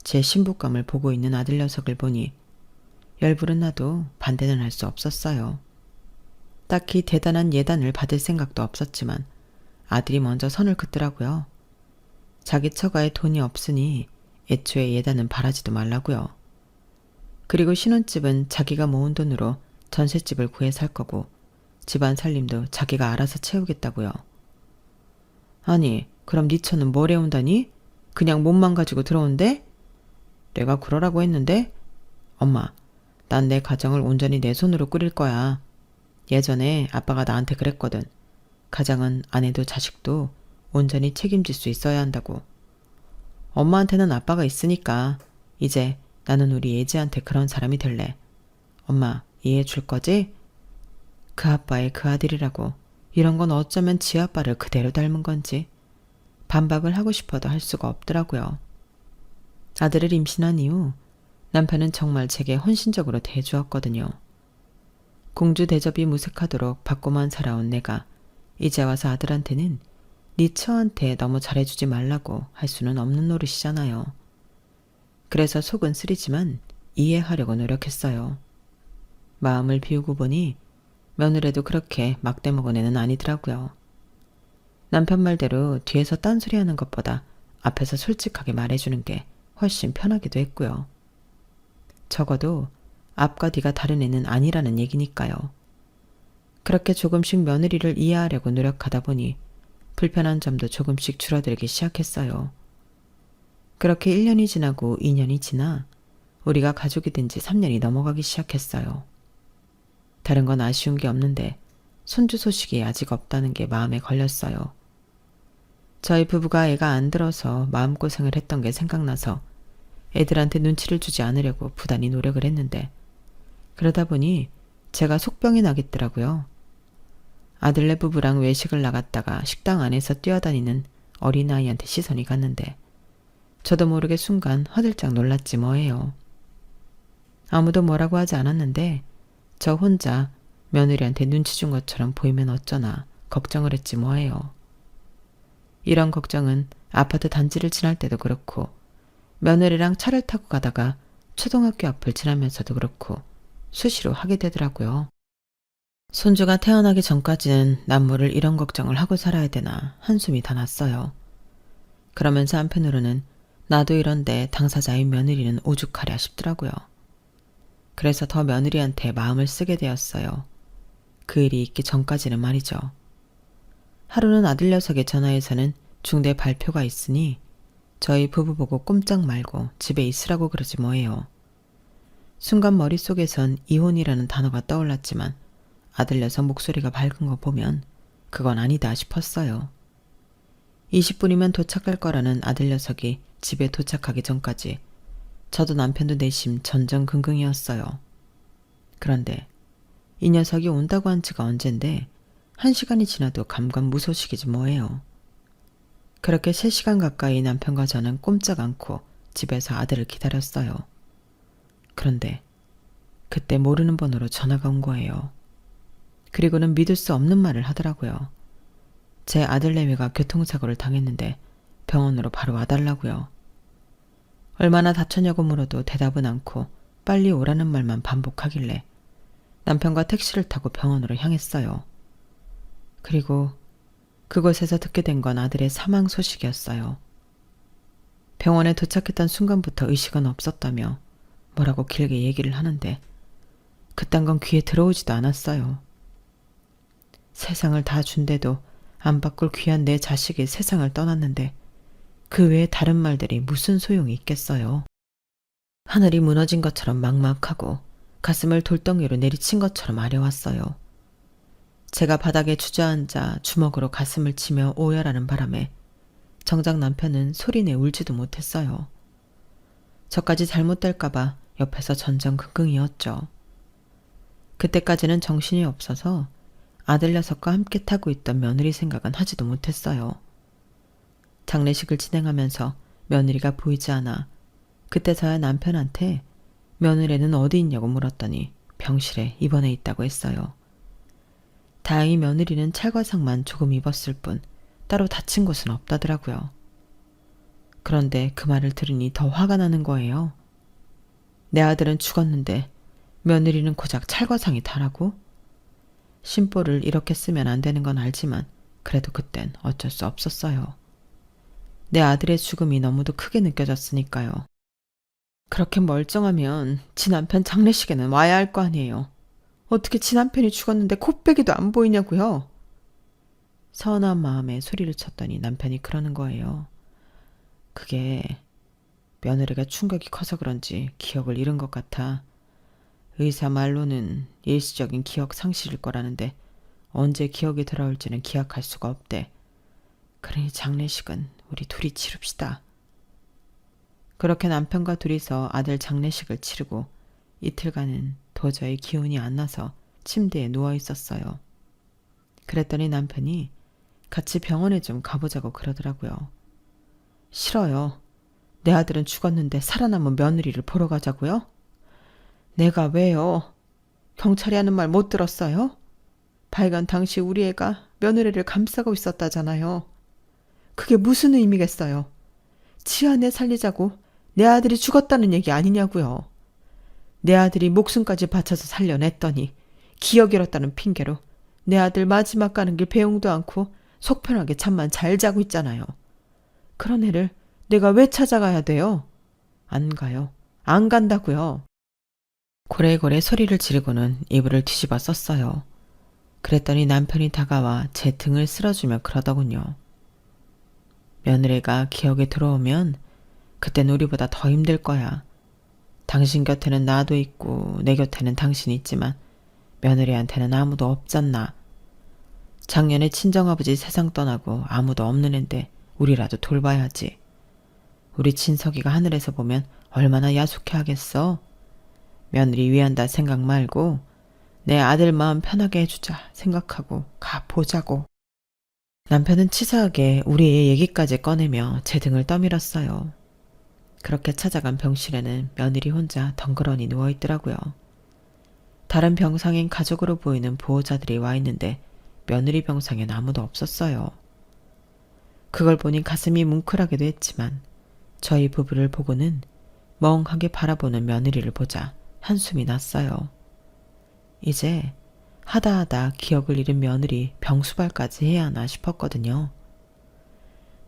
제 신부감을 보고 있는 아들 녀석을 보니 열불은 나도 반대는 할 수 없었어요. 딱히 대단한 예단을 받을 생각도 없었지만 아들이 먼저 선을 긋더라고요. 자기 처가에 돈이 없으니 애초에 예단은 바라지도 말라고요. 그리고 신혼집은 자기가 모은 돈으로 전셋집을 구해 살 거고 집안 살림도 자기가 알아서 채우겠다고요. 아니, 그럼 네 처는 뭘 해온다니? 그냥 몸만 가지고 들어온대? 내가 그러라고 했는데? 엄마, 난 내 가정을 온전히 내 손으로 꾸릴 거야. 예전에 아빠가 나한테 그랬거든. 가장은 아내도 자식도 온전히 책임질 수 있어야 한다고. 엄마한테는 아빠가 있으니까 이제 나는 우리 예지한테 그런 사람이 될래. 엄마, 이해해 줄 거지? 그 아빠의 그 아들이라고 이런 건 어쩌면 지 아빠를 그대로 닮은 건지 반박을 하고 싶어도 할 수가 없더라고요. 아들을 임신한 이후 남편은 정말 제게 헌신적으로 대해주었거든요. 공주 대접이 무색하도록 받고만 살아온 내가 이제 와서 아들한테는 네 처한테 너무 잘해주지 말라고 할 수는 없는 노릇이잖아요. 그래서 속은 쓰리지만 이해하려고 노력했어요. 마음을 비우고 보니 며느리도 그렇게 막대먹은 애는 아니더라고요. 남편 말대로 뒤에서 딴소리하는 것보다 앞에서 솔직하게 말해주는 게 훨씬 편하기도 했고요. 적어도 앞과 뒤가 다른 애는 아니라는 얘기니까요. 그렇게 조금씩 며느리를 이해하려고 노력하다 보니 불편한 점도 조금씩 줄어들기 시작했어요. 그렇게 1년이 지나고 2년이 지나 우리가 가족이 된 지 3년이 넘어가기 시작했어요. 다른 건 아쉬운 게 없는데 손주 소식이 아직 없다는 게 마음에 걸렸어요. 저희 부부가 애가 안 들어서 마음고생을 했던 게 생각나서 애들한테 눈치를 주지 않으려고 부단히 노력을 했는데 그러다 보니 제가 속병이 나겠더라고요. 아들네 부부랑 외식을 나갔다가 식당 안에서 뛰어다니는 어린아이한테 시선이 갔는데 저도 모르게 순간 화들짝 놀랐지 뭐예요. 아무도 뭐라고 하지 않았는데 저 혼자 며느리한테 눈치 준 것처럼 보이면 어쩌나 걱정을 했지 뭐예요. 이런 걱정은 아파트 단지를 지날 때도 그렇고 며느리랑 차를 타고 가다가 초등학교 앞을 지나면서도 그렇고 수시로 하게 되더라고요. 손주가 태어나기 전까지는 남모를 이런 걱정을 하고 살아야 되나 한숨이 다 났어요. 그러면서 한편으로는 나도 이런데 당사자인 며느리는 오죽하랴 싶더라고요. 그래서 더 며느리한테 마음을 쓰게 되었어요. 그 일이 있기 전까지는 말이죠. 하루는 아들 녀석의 전화에서는 중대 발표가 있으니 저희 부부 보고 꼼짝 말고 집에 있으라고 그러지 뭐예요. 순간 머릿속에선 이혼이라는 단어가 떠올랐지만 아들 녀석 목소리가 밝은 거 보면 그건 아니다 싶었어요. 20분이면 도착할 거라는 아들 녀석이 집에 도착하기 전까지 저도 남편도 내심 전전긍긍이었어요. 그런데 이 녀석이 온다고 한 지가 언젠데 1시간이 지나도 감감무소식이지 뭐예요. 그렇게 3시간 가까이 남편과 저는 꼼짝 않고 집에서 아들을 기다렸어요. 그런데 그때 모르는 번호로 전화가 온 거예요. 그리고는 믿을 수 없는 말을 하더라고요. 제 아들내미가 교통사고를 당했는데 병원으로 바로 와달라고요. 얼마나 다쳤냐고 물어도 대답은 않고 빨리 오라는 말만 반복하길래 남편과 택시를 타고 병원으로 향했어요. 그리고 그곳에서 듣게 된 건 아들의 사망 소식이었어요. 병원에 도착했던 순간부터 의식은 없었다며 뭐라고 길게 얘기를 하는데 그딴 건 귀에 들어오지도 않았어요. 세상을 다 준데도 안 바꿀 귀한 내 자식이 세상을 떠났는데 그 외에 다른 말들이 무슨 소용이 있겠어요. 하늘이 무너진 것처럼 막막하고 가슴을 돌덩이로 내리친 것처럼 아려왔어요. 제가 바닥에 주저앉아 주먹으로 가슴을 치며 오열하는 바람에 정작 남편은 소리내 울지도 못했어요. 저까지 잘못될까봐 옆에서 전전긍긍이었죠. 그때까지는 정신이 없어서 아들 녀석과 함께 타고 있던 며느리 생각은 하지도 못했어요. 장례식을 진행하면서 며느리가 보이지 않아 그때서야 남편한테 며느리는 어디 있냐고 물었더니 병실에 입원해 있다고 했어요. 다행히 며느리는 찰과상만 조금 입었을 뿐 따로 다친 곳은 없다더라고요. 그런데 그 말을 들으니 더 화가 나는 거예요. 내 아들은 죽었는데 며느리는 고작 찰과상이 다라고? 심보를 이렇게 쓰면 안 되는 건 알지만 그래도 그땐 어쩔 수 없었어요. 내 아들의 죽음이 너무도 크게 느껴졌으니까요. 그렇게 멀쩡하면 지 남편 장례식에는 와야 할 거 아니에요. 어떻게 지 남편이 죽었는데 코빼기도 안 보이냐고요? 서운한 마음에 소리를 쳤더니 남편이 그러는 거예요. 그게 며느리가 충격이 커서 그런지 기억을 잃은 것 같아. 의사 말로는 일시적인 기억 상실일 거라는데 언제 기억이 돌아올지는 기약할 수가 없대. 그러니 장례식은 우리 둘이 치릅시다. 그렇게 남편과 둘이서 아들 장례식을 치르고 이틀간은 도저히 기운이 안 나서 침대에 누워 있었어요. 그랬더니 남편이 같이 병원에 좀 가보자고 그러더라고요. 싫어요. 내 아들은 죽었는데 살아남은 며느리를 보러 가자고요? 내가 왜요? 경찰이 하는 말 못 들었어요? 발견 당시 우리 애가 며느리를 감싸고 있었다잖아요. 그게 무슨 의미겠어요? 지 아내 살리자고 내 아들이 죽었다는 얘기 아니냐고요. 내 아들이 목숨까지 바쳐서 살려냈더니 기억 잃었다는 핑계로 내 아들 마지막 가는 길 배웅도 않고 속 편하게 잠만 잘 자고 있잖아요. 그런 애를 내가 왜 찾아가야 돼요? 안 가요. 안 간다고요. 고래고래 소리를 지르고는 이불을 뒤집어 썼어요. 그랬더니 남편이 다가와 제 등을 쓸어주며 그러더군요. 며느리가 기억에 들어오면 그땐 우리보다 더 힘들 거야. 당신 곁에는 나도 있고 내 곁에는 당신이 있지만 며느리한테는 아무도 없잖나. 작년에 친정아버지 세상 떠나고 아무도 없는 앤데 우리라도 돌봐야지. 우리 친석이가 하늘에서 보면 얼마나 야속해 하겠어. 며느리 위한다 생각 말고 내 아들 마음 편하게 해주자 생각하고 가보자고. 남편은 치사하게 우리의 얘기까지 꺼내며 제 등을 떠밀었어요. 그렇게 찾아간 병실에는 며느리 혼자 덩그러니 누워있더라고요. 다른 병상엔 가족으로 보이는 보호자들이 와 있는데 며느리 병상엔 아무도 없었어요. 그걸 보니 가슴이 뭉클하기도 했지만 저희 부부를 보고는 멍하게 바라보는 며느리를 보자 한숨이 났어요. 이제 하다하다 기억을 잃은 며느리 병수발까지 해야 하나 싶었거든요.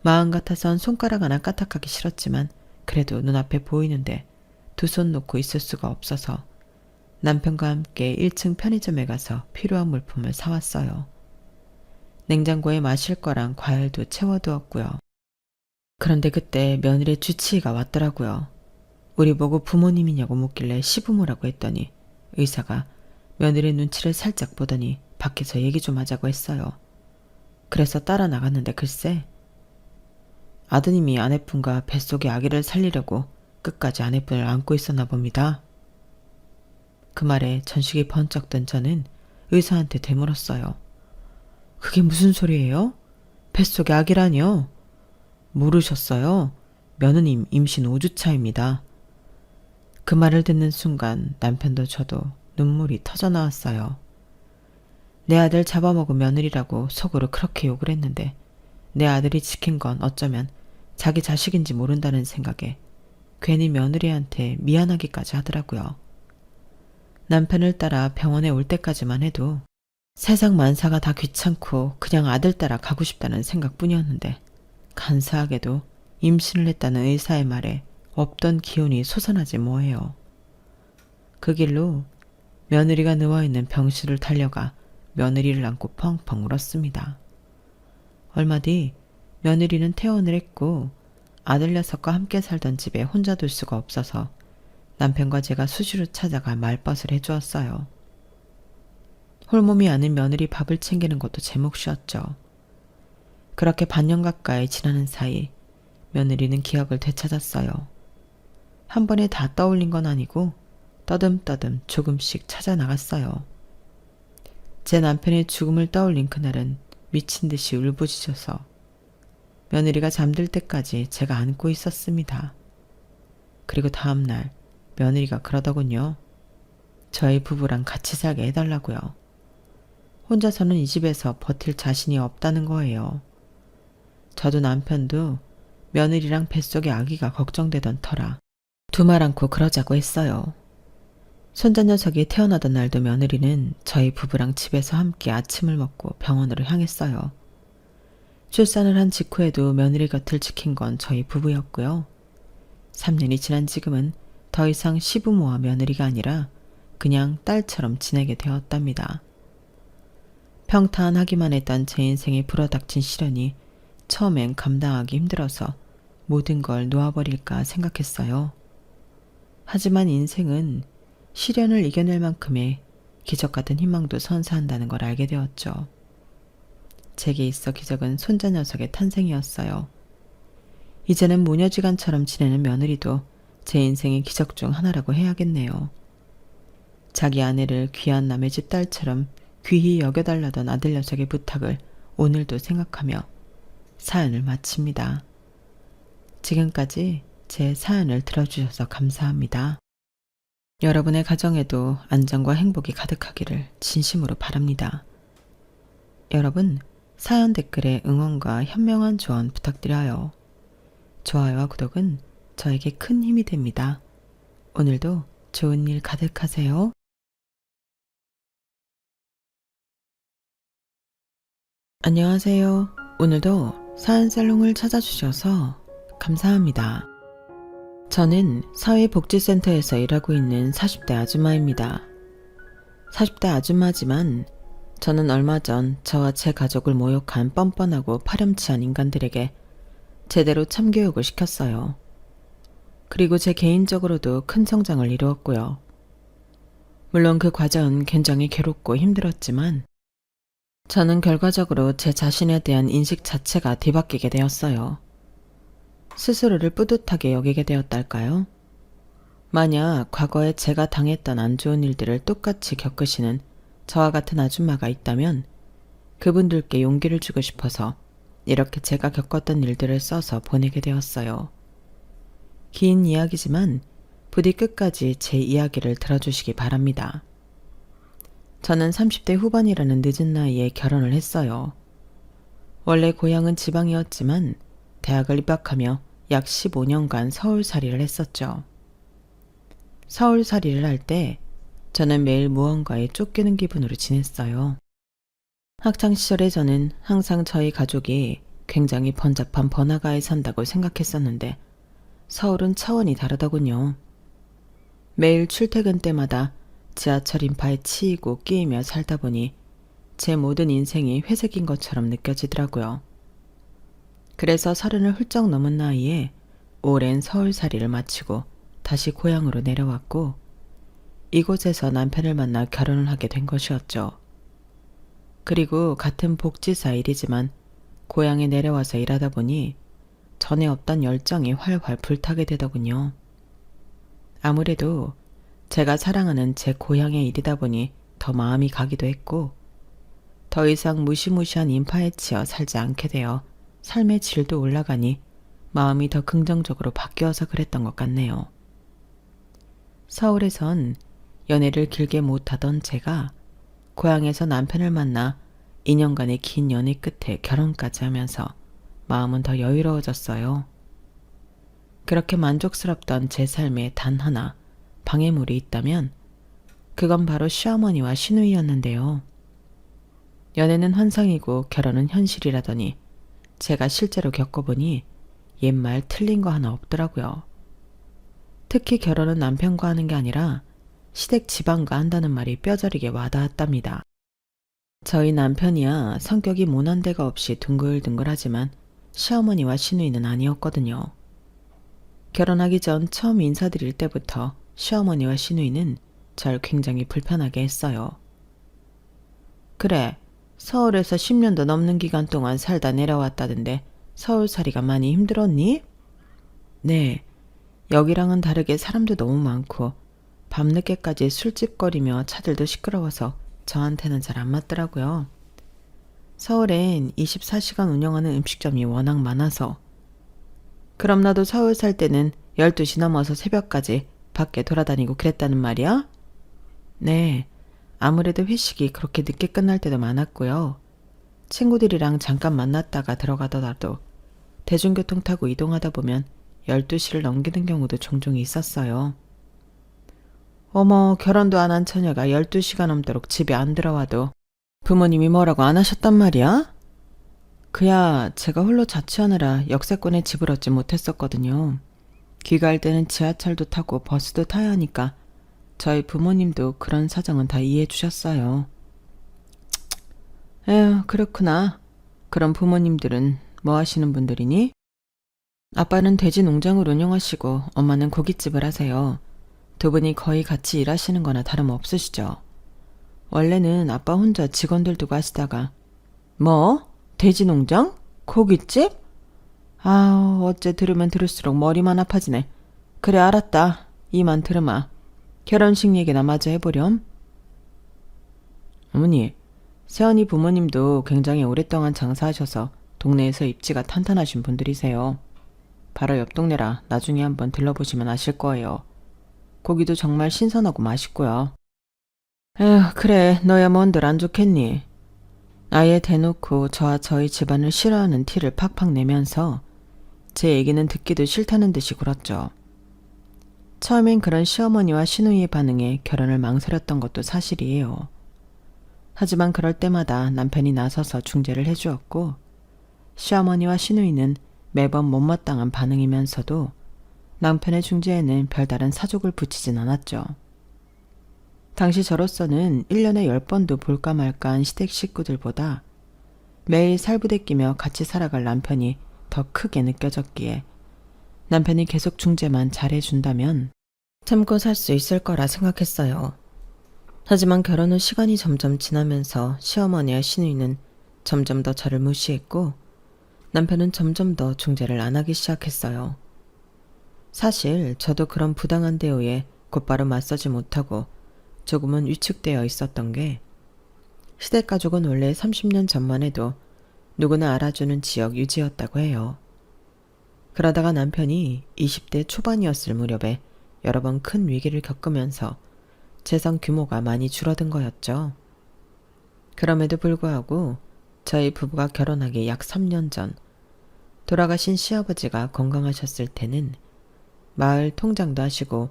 마음 같아선 손가락 하나 까딱하기 싫었지만 그래도 눈앞에 보이는데 두 손 놓고 있을 수가 없어서 남편과 함께 1층 편의점에 가서 필요한 물품을 사왔어요. 냉장고에 마실 거랑 과일도 채워두었고요. 그런데 그때 며느리의 주치의가 왔더라고요. 우리 보고 부모님이냐고 묻길래 시부모라고 했더니 의사가 며느리 눈치를 살짝 보더니 밖에서 얘기 좀 하자고 했어요. 그래서 따라 나갔는데 글쎄 아드님이 아내분과 뱃속의 아기를 살리려고 끝까지 아내분을 안고 있었나 봅니다. 그 말에 전식이 번쩍 든 저는 의사한테 되물었어요. 그게 무슨 소리예요? 뱃속의 아기라뇨? 모르셨어요? 며느님 임신 5주차입니다. 그 말을 듣는 순간 남편도 저도 눈물이 터져나왔어요. 내 아들 잡아먹은 며느리라고 속으로 그렇게 욕을 했는데 내 아들이 지킨 건 어쩌면 자기 자식인지 모른다는 생각에 괜히 며느리한테 미안하기까지 하더라고요. 남편을 따라 병원에 올 때까지만 해도 세상 만사가 다 귀찮고 그냥 아들 따라 가고 싶다는 생각뿐이었는데 간사하게도 임신을 했다는 의사의 말에 없던 기운이 솟아나지 뭐해요. 그 길로 며느리가 누워있는 병실을 달려가 며느리를 안고 펑펑 울었습니다. 얼마 뒤 며느리는 퇴원을 했고 아들 녀석과 함께 살던 집에 혼자 둘 수가 없어서 남편과 제가 수시로 찾아가 말벗을 해주었어요. 홀몸이 아닌 며느리 밥을 챙기는 것도 제 몫이었죠. 그렇게 반년 가까이 지나는 사이 며느리는 기억을 되찾았어요. 한 번에 다 떠올린 건 아니고 떠듬떠듬 조금씩 찾아나갔어요. 제 남편의 죽음을 떠올린 그날은 미친 듯이 울부짖어서 며느리가 잠들 때까지 제가 안고 있었습니다. 그리고 다음날 며느리가 그러더군요. 저희 부부랑 같이 살게 해달라고요. 혼자서는 이 집에서 버틸 자신이 없다는 거예요. 저도 남편도 며느리랑 뱃속의 아기가 걱정되던 터라 두말 않고 그러자고 했어요. 손자 녀석이 태어나던 날도 며느리는 저희 부부랑 집에서 함께 아침을 먹고 병원으로 향했어요. 출산을 한 직후에도 며느리 곁을 지킨 건 저희 부부였고요. 3년이 지난 지금은 더 이상 시부모와 며느리가 아니라 그냥 딸처럼 지내게 되었답니다. 평탄하기만 했던 제 인생에 불어닥친 시련이 처음엔 감당하기 힘들어서 모든 걸 놓아버릴까 생각했어요. 하지만 인생은 시련을 이겨낼 만큼의 기적 같은 희망도 선사한다는 걸 알게 되었죠. 제게 있어 기적은 손자 녀석의 탄생이었어요. 이제는 모녀지간처럼 지내는 며느리도 제 인생의 기적 중 하나라고 해야겠네요. 자기 아내를 귀한 남의 집 딸처럼 귀히 여겨달라던 아들 녀석의 부탁을 오늘도 생각하며 사연을 마칩니다. 지금까지 제 사연을 들어주셔서 감사합니다. 여러분의 가정에도 안정과 행복이 가득하기를 진심으로 바랍니다. 여러분, 사연 댓글에 응원과 현명한 조언 부탁드려요. 좋아요와 구독은 저에게 큰 힘이 됩니다. 오늘도 좋은 일 가득하세요. 안녕하세요. 오늘도 사연살롱을 찾아주셔서 감사합니다. 저는 사회복지센터에서 일하고 있는 40대 아줌마입니다. 40대 아줌마지만 저는 얼마 전 저와 제 가족을 모욕한 뻔뻔하고 파렴치한 인간들에게 제대로 참교육을 시켰어요. 그리고 제 개인적으로도 큰 성장을 이루었고요. 물론 그 과정은 굉장히 괴롭고 힘들었지만 저는 결과적으로 제 자신에 대한 인식 자체가 뒤바뀌게 되었어요. 스스로를 뿌듯하게 여기게 되었달까요? 만약 과거에 제가 당했던 안 좋은 일들을 똑같이 겪으시는 저와 같은 아줌마가 있다면 그분들께 용기를 주고 싶어서 이렇게 제가 겪었던 일들을 써서 보내게 되었어요. 긴 이야기지만 부디 끝까지 제 이야기를 들어주시기 바랍니다. 저는 30대 후반이라는 늦은 나이에 결혼을 했어요. 원래 고향은 지방이었지만 대학을 입학하며 약 15년간 서울살이를 했었죠. 서울살이를 할 때 저는 매일 무언가에 쫓기는 기분으로 지냈어요. 학창시절에 저는 항상 저희 가족이 굉장히 번잡한 번화가에 산다고 생각했었는데 서울은 차원이 다르더군요. 매일 출퇴근 때마다 지하철 인파에 치이고 끼이며 살다 보니 제 모든 인생이 회색인 것처럼 느껴지더라고요. 그래서 30을 훌쩍 넘은 나이에 오랜 서울살이를 마치고 다시 고향으로 내려왔고 이곳에서 남편을 만나 결혼을 하게 된 것이었죠. 그리고 같은 복지사 일이지만 고향에 내려와서 일하다 보니 전에 없던 열정이 활활 불타게 되더군요. 아무래도 제가 사랑하는 제 고향의 일이다 보니 더 마음이 가기도 했고 더 이상 무시무시한 인파에 치여 살지 않게 되어 삶의 질도 올라가니 마음이 더 긍정적으로 바뀌어서 그랬던 것 같네요. 서울에선 연애를 길게 못하던 제가 고향에서 남편을 만나 2년간의 긴 연애 끝에 결혼까지 하면서 마음은 더 여유로워졌어요. 그렇게 만족스럽던 제 삶에 단 하나 방해물이 있다면 그건 바로 시어머니와 시누이였는데요. 연애는 환상이고 결혼은 현실이라더니 제가 실제로 겪어보니 옛말 틀린 거 하나 없더라고요. 특히 결혼은 남편과 하는 게 아니라 시댁 집안과 한다는 말이 뼈저리게 와닿았답니다. 저희 남편이야 성격이 모난 데가 없이 둥글둥글하지만 시어머니와 시누이는 아니었거든요. 결혼하기 전 처음 인사드릴 때부터 시어머니와 시누이는 절 굉장히 불편하게 했어요. 그래, 서울에서 10년도 넘는 기간 동안 살다 내려왔다던데 서울살이가 많이 힘들었니? 네, 여기랑은 다르게 사람도 너무 많고 밤늦게까지 술집거리며 차들도 시끄러워서 저한테는 잘 안 맞더라고요. 서울엔 24시간 운영하는 음식점이 워낙 많아서. 그럼 나도 서울 살 때는 12시 넘어서 새벽까지 밖에 돌아다니고 그랬다는 말이야? 네, 아무래도 회식이 그렇게 늦게 끝날 때도 많았고요. 친구들이랑 잠깐 만났다가 들어가더라도 대중교통 타고 이동하다 보면 12시를 넘기는 경우도 종종 있었어요. 어머, 결혼도 안 한 처녀가 12시가 넘도록 집에 안 들어와도 부모님이 뭐라고 안 하셨단 말이야? 그야 제가 홀로 자취하느라 역세권에 집을 얻지 못했었거든요. 귀가할 때는 지하철도 타고 버스도 타야 하니까 저희 부모님도 그런 사정은 다 이해해 주셨어요. 에휴, 그렇구나. 그럼 부모님들은 뭐 하시는 분들이니? 아빠는 돼지 농장을 운영하시고 엄마는 고깃집을 하세요. 두 분이 거의 같이 일하시는 거나 다름없으시죠. 원래는 아빠 혼자 직원들 두고 하시다가 뭐? 돼지 농장? 고깃집? 아우, 어째 들으면 들을수록 머리만 아파지네. 그래, 알았다. 이만 들으마. 결혼식 얘기나 마저 해보렴. 어머니, 새언니 부모님도 굉장히 오랫동안 장사하셔서 동네에서 입지가 탄탄하신 분들이세요. 바로 옆 동네라 나중에 한번 들러보시면 아실 거예요. 고기도 정말 신선하고 맛있고요. 에휴, 그래, 너야 뭔들 안 좋겠니? 아예 대놓고 저와 저희 집안을 싫어하는 티를 팍팍 내면서 제 얘기는 듣기도 싫다는 듯이 굴었죠. 처음엔 그런 시어머니와 시누이의 반응에 결혼을 망설였던 것도 사실이에요. 하지만 그럴 때마다 남편이 나서서 중재를 해주었고 시어머니와 시누이는 매번 못마땅한 반응이면서도 남편의 중재에는 별다른 사족을 붙이진 않았죠. 당시 저로서는 1년에 10번도 볼까 말까한 시댁 식구들보다 매일 살부대 끼며 같이 살아갈 남편이 더 크게 느껴졌기에 남편이 계속 중재만 잘해준다면 참고 살 수 있을 거라 생각했어요. 하지만 결혼 후 시간이 점점 지나면서 시어머니와 시누이는 점점 더 저를 무시했고 남편은 점점 더 중재를 안 하기 시작했어요. 사실 저도 그런 부당한 대우에 곧바로 맞서지 못하고 조금은 위축되어 있었던 게 시댁 가족은 원래 30년 전만 해도 누구나 알아주는 지역 유지였다고 해요. 그러다가 남편이 20대 초반이었을 무렵에 여러 번 큰 위기를 겪으면서 재산 규모가 많이 줄어든 거였죠. 그럼에도 불구하고 저희 부부가 결혼하기 약 3년 전 돌아가신 시아버지가 건강하셨을 때는 마을 통장도 하시고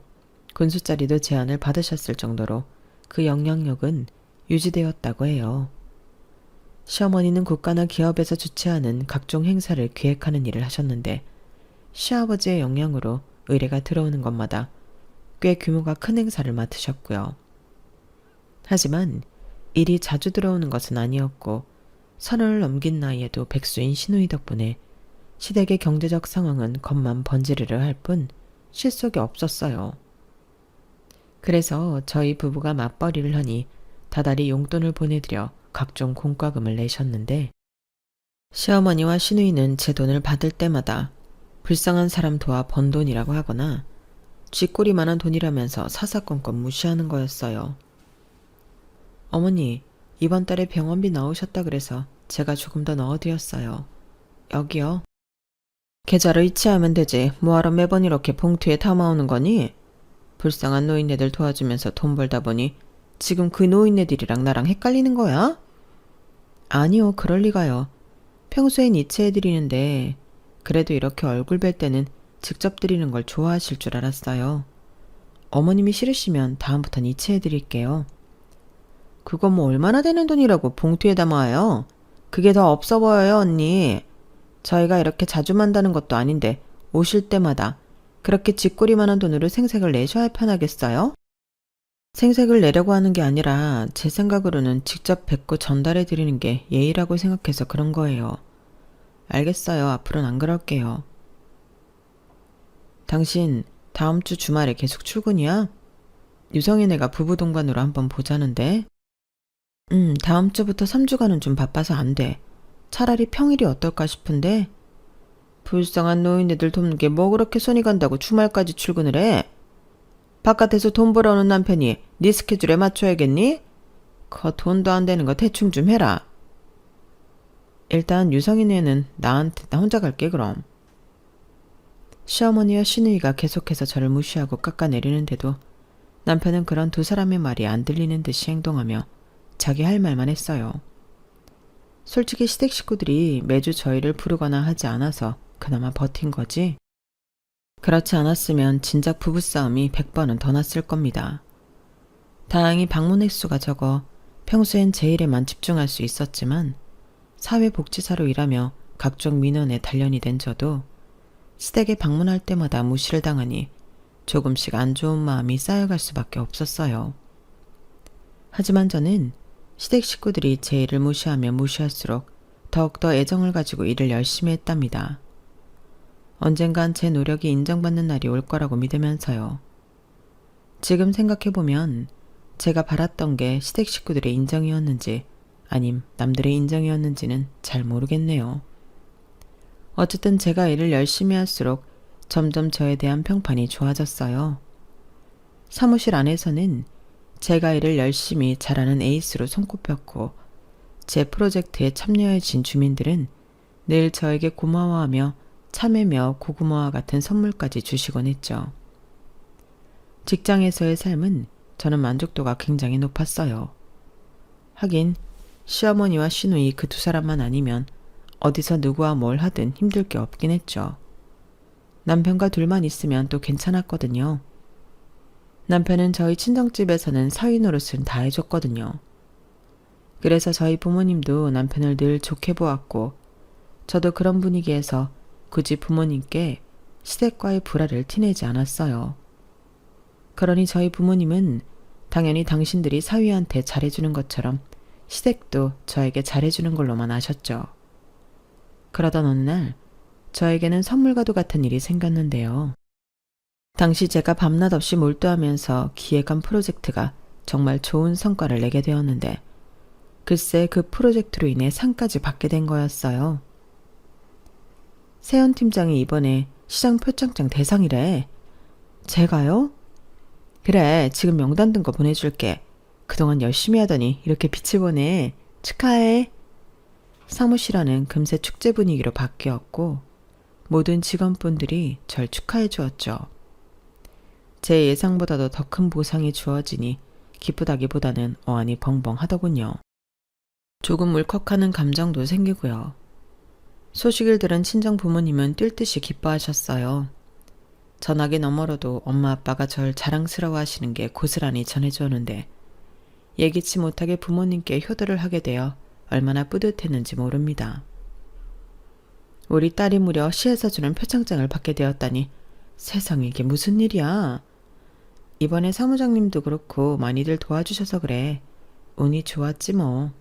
군수자리도 제안을 받으셨을 정도로 그 영향력은 유지되었다고 해요. 시어머니는 국가나 기업에서 주최하는 각종 행사를 기획하는 일을 하셨는데 시아버지의 영향으로 의뢰가 들어오는 것마다 꽤 규모가 큰 행사를 맡으셨고요. 하지만 일이 자주 들어오는 것은 아니었고 서른을 넘긴 나이에도 백수인 시누이 덕분에 시댁의 경제적 상황은 겉만 번지르르 할 뿐 실속이 없었어요. 그래서 저희 부부가 맞벌이를 하니 다달이 용돈을 보내드려 각종 공과금을 내셨는데 시어머니와 시누이는 제 돈을 받을 때마다 불쌍한 사람 도와 번 돈이라고 하거나 쥐꼬리만한 돈이라면서 사사건건 무시하는 거였어요. 어머니, 이번 달에 병원비 나오셨다 그래서 제가 조금 더 넣어드렸어요. 여기요. 계좌로 이체하면 되지 뭐하러 매번 이렇게 봉투에 담아오는 거니? 불쌍한 노인네들 도와주면서 돈 벌다 보니 지금 그 노인네들이랑 나랑 헷갈리는 거야? 아니요, 그럴 리가요. 평소엔 이체해드리는데 그래도 이렇게 얼굴 뵐 때는 직접 드리는 걸 좋아하실 줄 알았어요. 어머님이 싫으시면 다음부턴 이체해드릴게요. 그거 뭐 얼마나 되는 돈이라고 봉투에 담아와요? 그게 더 없어 보여요, 언니. 저희가 이렇게 자주 만다는 것도 아닌데 오실 때마다 그렇게 쥐꼬리만한 돈으로 생색을 내셔야 편하겠어요? 생색을 내려고 하는 게 아니라 제 생각으로는 직접 뵙고 전달해 드리는 게 예의라고 생각해서 그런 거예요. 알겠어요. 앞으로는 안 그럴게요. 당신 다음 주 주말에 계속 출근이야? 유성이네가 부부동반으로 한번 보자는데. 다음 주부터 3주간은 좀 바빠서 안 돼. 차라리 평일이 어떨까 싶은데. 불쌍한 노인네들 돕는 게 뭐 그렇게 손이 간다고 주말까지 출근을 해? 바깥에서 돈 벌어오는 남편이 네 스케줄에 맞춰야겠니? 그 돈도 안 되는 거 대충 좀 해라. 일단 유성이네는 나한테 나 혼자 갈게 그럼. 시어머니와 시누이가 계속해서 저를 무시하고 깎아내리는데도 남편은 그런 두 사람의 말이 안 들리는 듯이 행동하며 자기 할 말만 했어요. 솔직히 시댁 식구들이 매주 저희를 부르거나 하지 않아서 그나마 버틴 거지. 그렇지 않았으면 진작 부부싸움이 100번은 더 났을 겁니다. 다행히 방문 횟수가 적어 평소엔 제 일에만 집중할 수 있었지만 사회복지사로 일하며 각종 민원에 단련이 된 저도 시댁에 방문할 때마다 무시를 당하니 조금씩 안 좋은 마음이 쌓여갈 수밖에 없었어요. 하지만 저는 시댁 식구들이 제 일을 무시하면 무시할수록 더욱더 애정을 가지고 일을 열심히 했답니다. 언젠간 제 노력이 인정받는 날이 올 거라고 믿으면서요. 지금 생각해보면 제가 바랐던 게 시댁 식구들의 인정이었는지 아님 남들의 인정이었는지는 잘 모르겠네요. 어쨌든 제가 일을 열심히 할수록 점점 저에 대한 평판이 좋아졌어요. 사무실 안에서는 제가 일을 열심히 잘하는 에이스로 손꼽혔고 제 프로젝트에 참여해준 주민들은 늘 저에게 고마워하며 참외며 고구마와 같은 선물까지 주시곤 했죠. 직장에서의 삶은 저는 만족도가 굉장히 높았어요. 하긴 시어머니와 시누이 그 두 사람만 아니면 어디서 누구와 뭘 하든 힘들 게 없긴 했죠. 남편과 둘만 있으면 또 괜찮았거든요. 남편은 저희 친정집에서는 사위 노릇은 다 해줬거든요. 그래서 저희 부모님도 남편을 늘 좋게 보았고 저도 그런 분위기에서 굳이 부모님께 시댁과의 불화를 티내지 않았어요. 그러니 저희 부모님은 당연히 당신들이 사위한테 잘해주는 것처럼 시댁도 저에게 잘해주는 걸로만 아셨죠. 그러던 어느 날 저에게는 선물과도 같은 일이 생겼는데요. 당시 제가 밤낮 없이 몰두하면서 기획한 프로젝트가 정말 좋은 성과를 내게 되었는데 글쎄 그 프로젝트로 인해 상까지 받게 된 거였어요. 세연 팀장이 이번에 시장 표창장 대상이래. 제가요? 그래, 지금 명단 든 거 보내줄게. 그동안 열심히 하더니 이렇게 빛을 보네. 축하해. 사무실 안은 금세 축제 분위기로 바뀌었고 모든 직원분들이 절 축하해 주었죠. 제 예상보다도 더 큰 보상이 주어지니 기쁘다기보다는 어안이 벙벙하더군요. 조금 울컥하는 감정도 생기고요. 소식을 들은 친정 부모님은 뛸 듯이 기뻐하셨어요. 전화기 너머로도 엄마 아빠가 절 자랑스러워 하시는 게 고스란히 전해주었는데 예기치 못하게 부모님께 효도를 하게 되어 얼마나 뿌듯했는지 모릅니다. 우리 딸이 무려 시에서 주는 표창장을 받게 되었다니 세상에 이게 무슨 일이야. 이번에 사무장님도 그렇고 많이들 도와주셔서 그래. 운이 좋았지 뭐.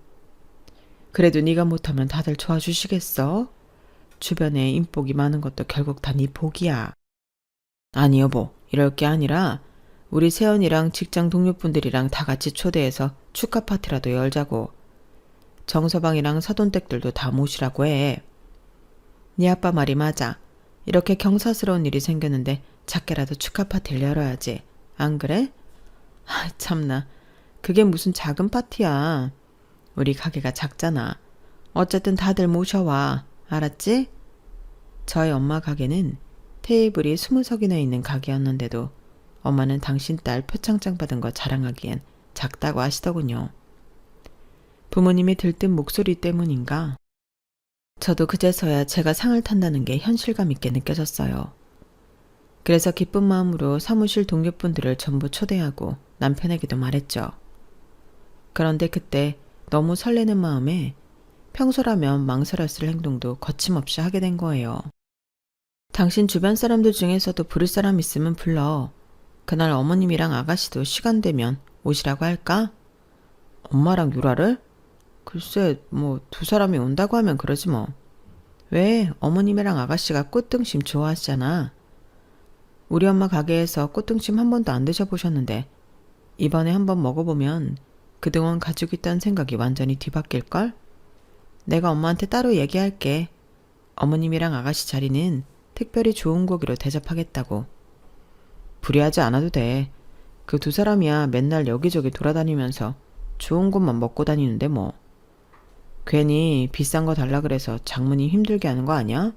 그래도 네가 못하면 다들 도와주시겠어? 주변에 인복이 많은 것도 결국 다 네 복이야. 아니 여보, 이럴 게 아니라 우리 세연이랑 직장 동료분들이랑 다 같이 초대해서 축하 파티라도 열자고. 정서방이랑 사돈댁들도 다 모시라고 해. 네 아빠 말이 맞아. 이렇게 경사스러운 일이 생겼는데 작게라도 축하 파티를 열어야지. 안 그래? 아 참나. 그게 무슨 작은 파티야. 우리 가게가 작잖아. 어쨌든 다들 모셔와. 알았지? 저희 엄마 가게는 테이블이 20석이나 있는 가게였는데도 엄마는 당신 딸 표창장 받은 거 자랑하기엔 작다고 하시더군요. 부모님의 들뜬 목소리 때문인가? 저도 그제서야 제가 상을 탄다는 게 현실감 있게 느껴졌어요. 그래서 기쁜 마음으로 사무실 동료분들을 전부 초대하고 남편에게도 말했죠. 그런데 그때 너무 설레는 마음에 평소라면 망설였을 행동도 거침없이 하게 된 거예요. 당신 주변 사람들 중에서도 부를 사람 있으면 불러. 그날 어머님이랑 아가씨도 시간 되면 오시라고 할까? 엄마랑 유라를? 글쎄 뭐 두 사람이 온다고 하면 그러지 뭐. 왜? 어머님이랑 아가씨가 꽃등심 좋아하시잖아. 우리 엄마 가게에서 꽃등심 한 번도 안 드셔보셨는데 이번에 한번 먹어보면 그동안 가지고 있던 생각이 완전히 뒤바뀔걸? 내가 엄마한테 따로 얘기할게. 어머님이랑 아가씨 자리는 특별히 좋은 고기로 대접하겠다고. 불리하지 않아도 돼. 그 두 사람이야 맨날 여기저기 돌아다니면서 좋은 것만 먹고 다니는데 뭐. 괜히 비싼 거 달라 그래서 장모님 힘들게 하는 거 아니야?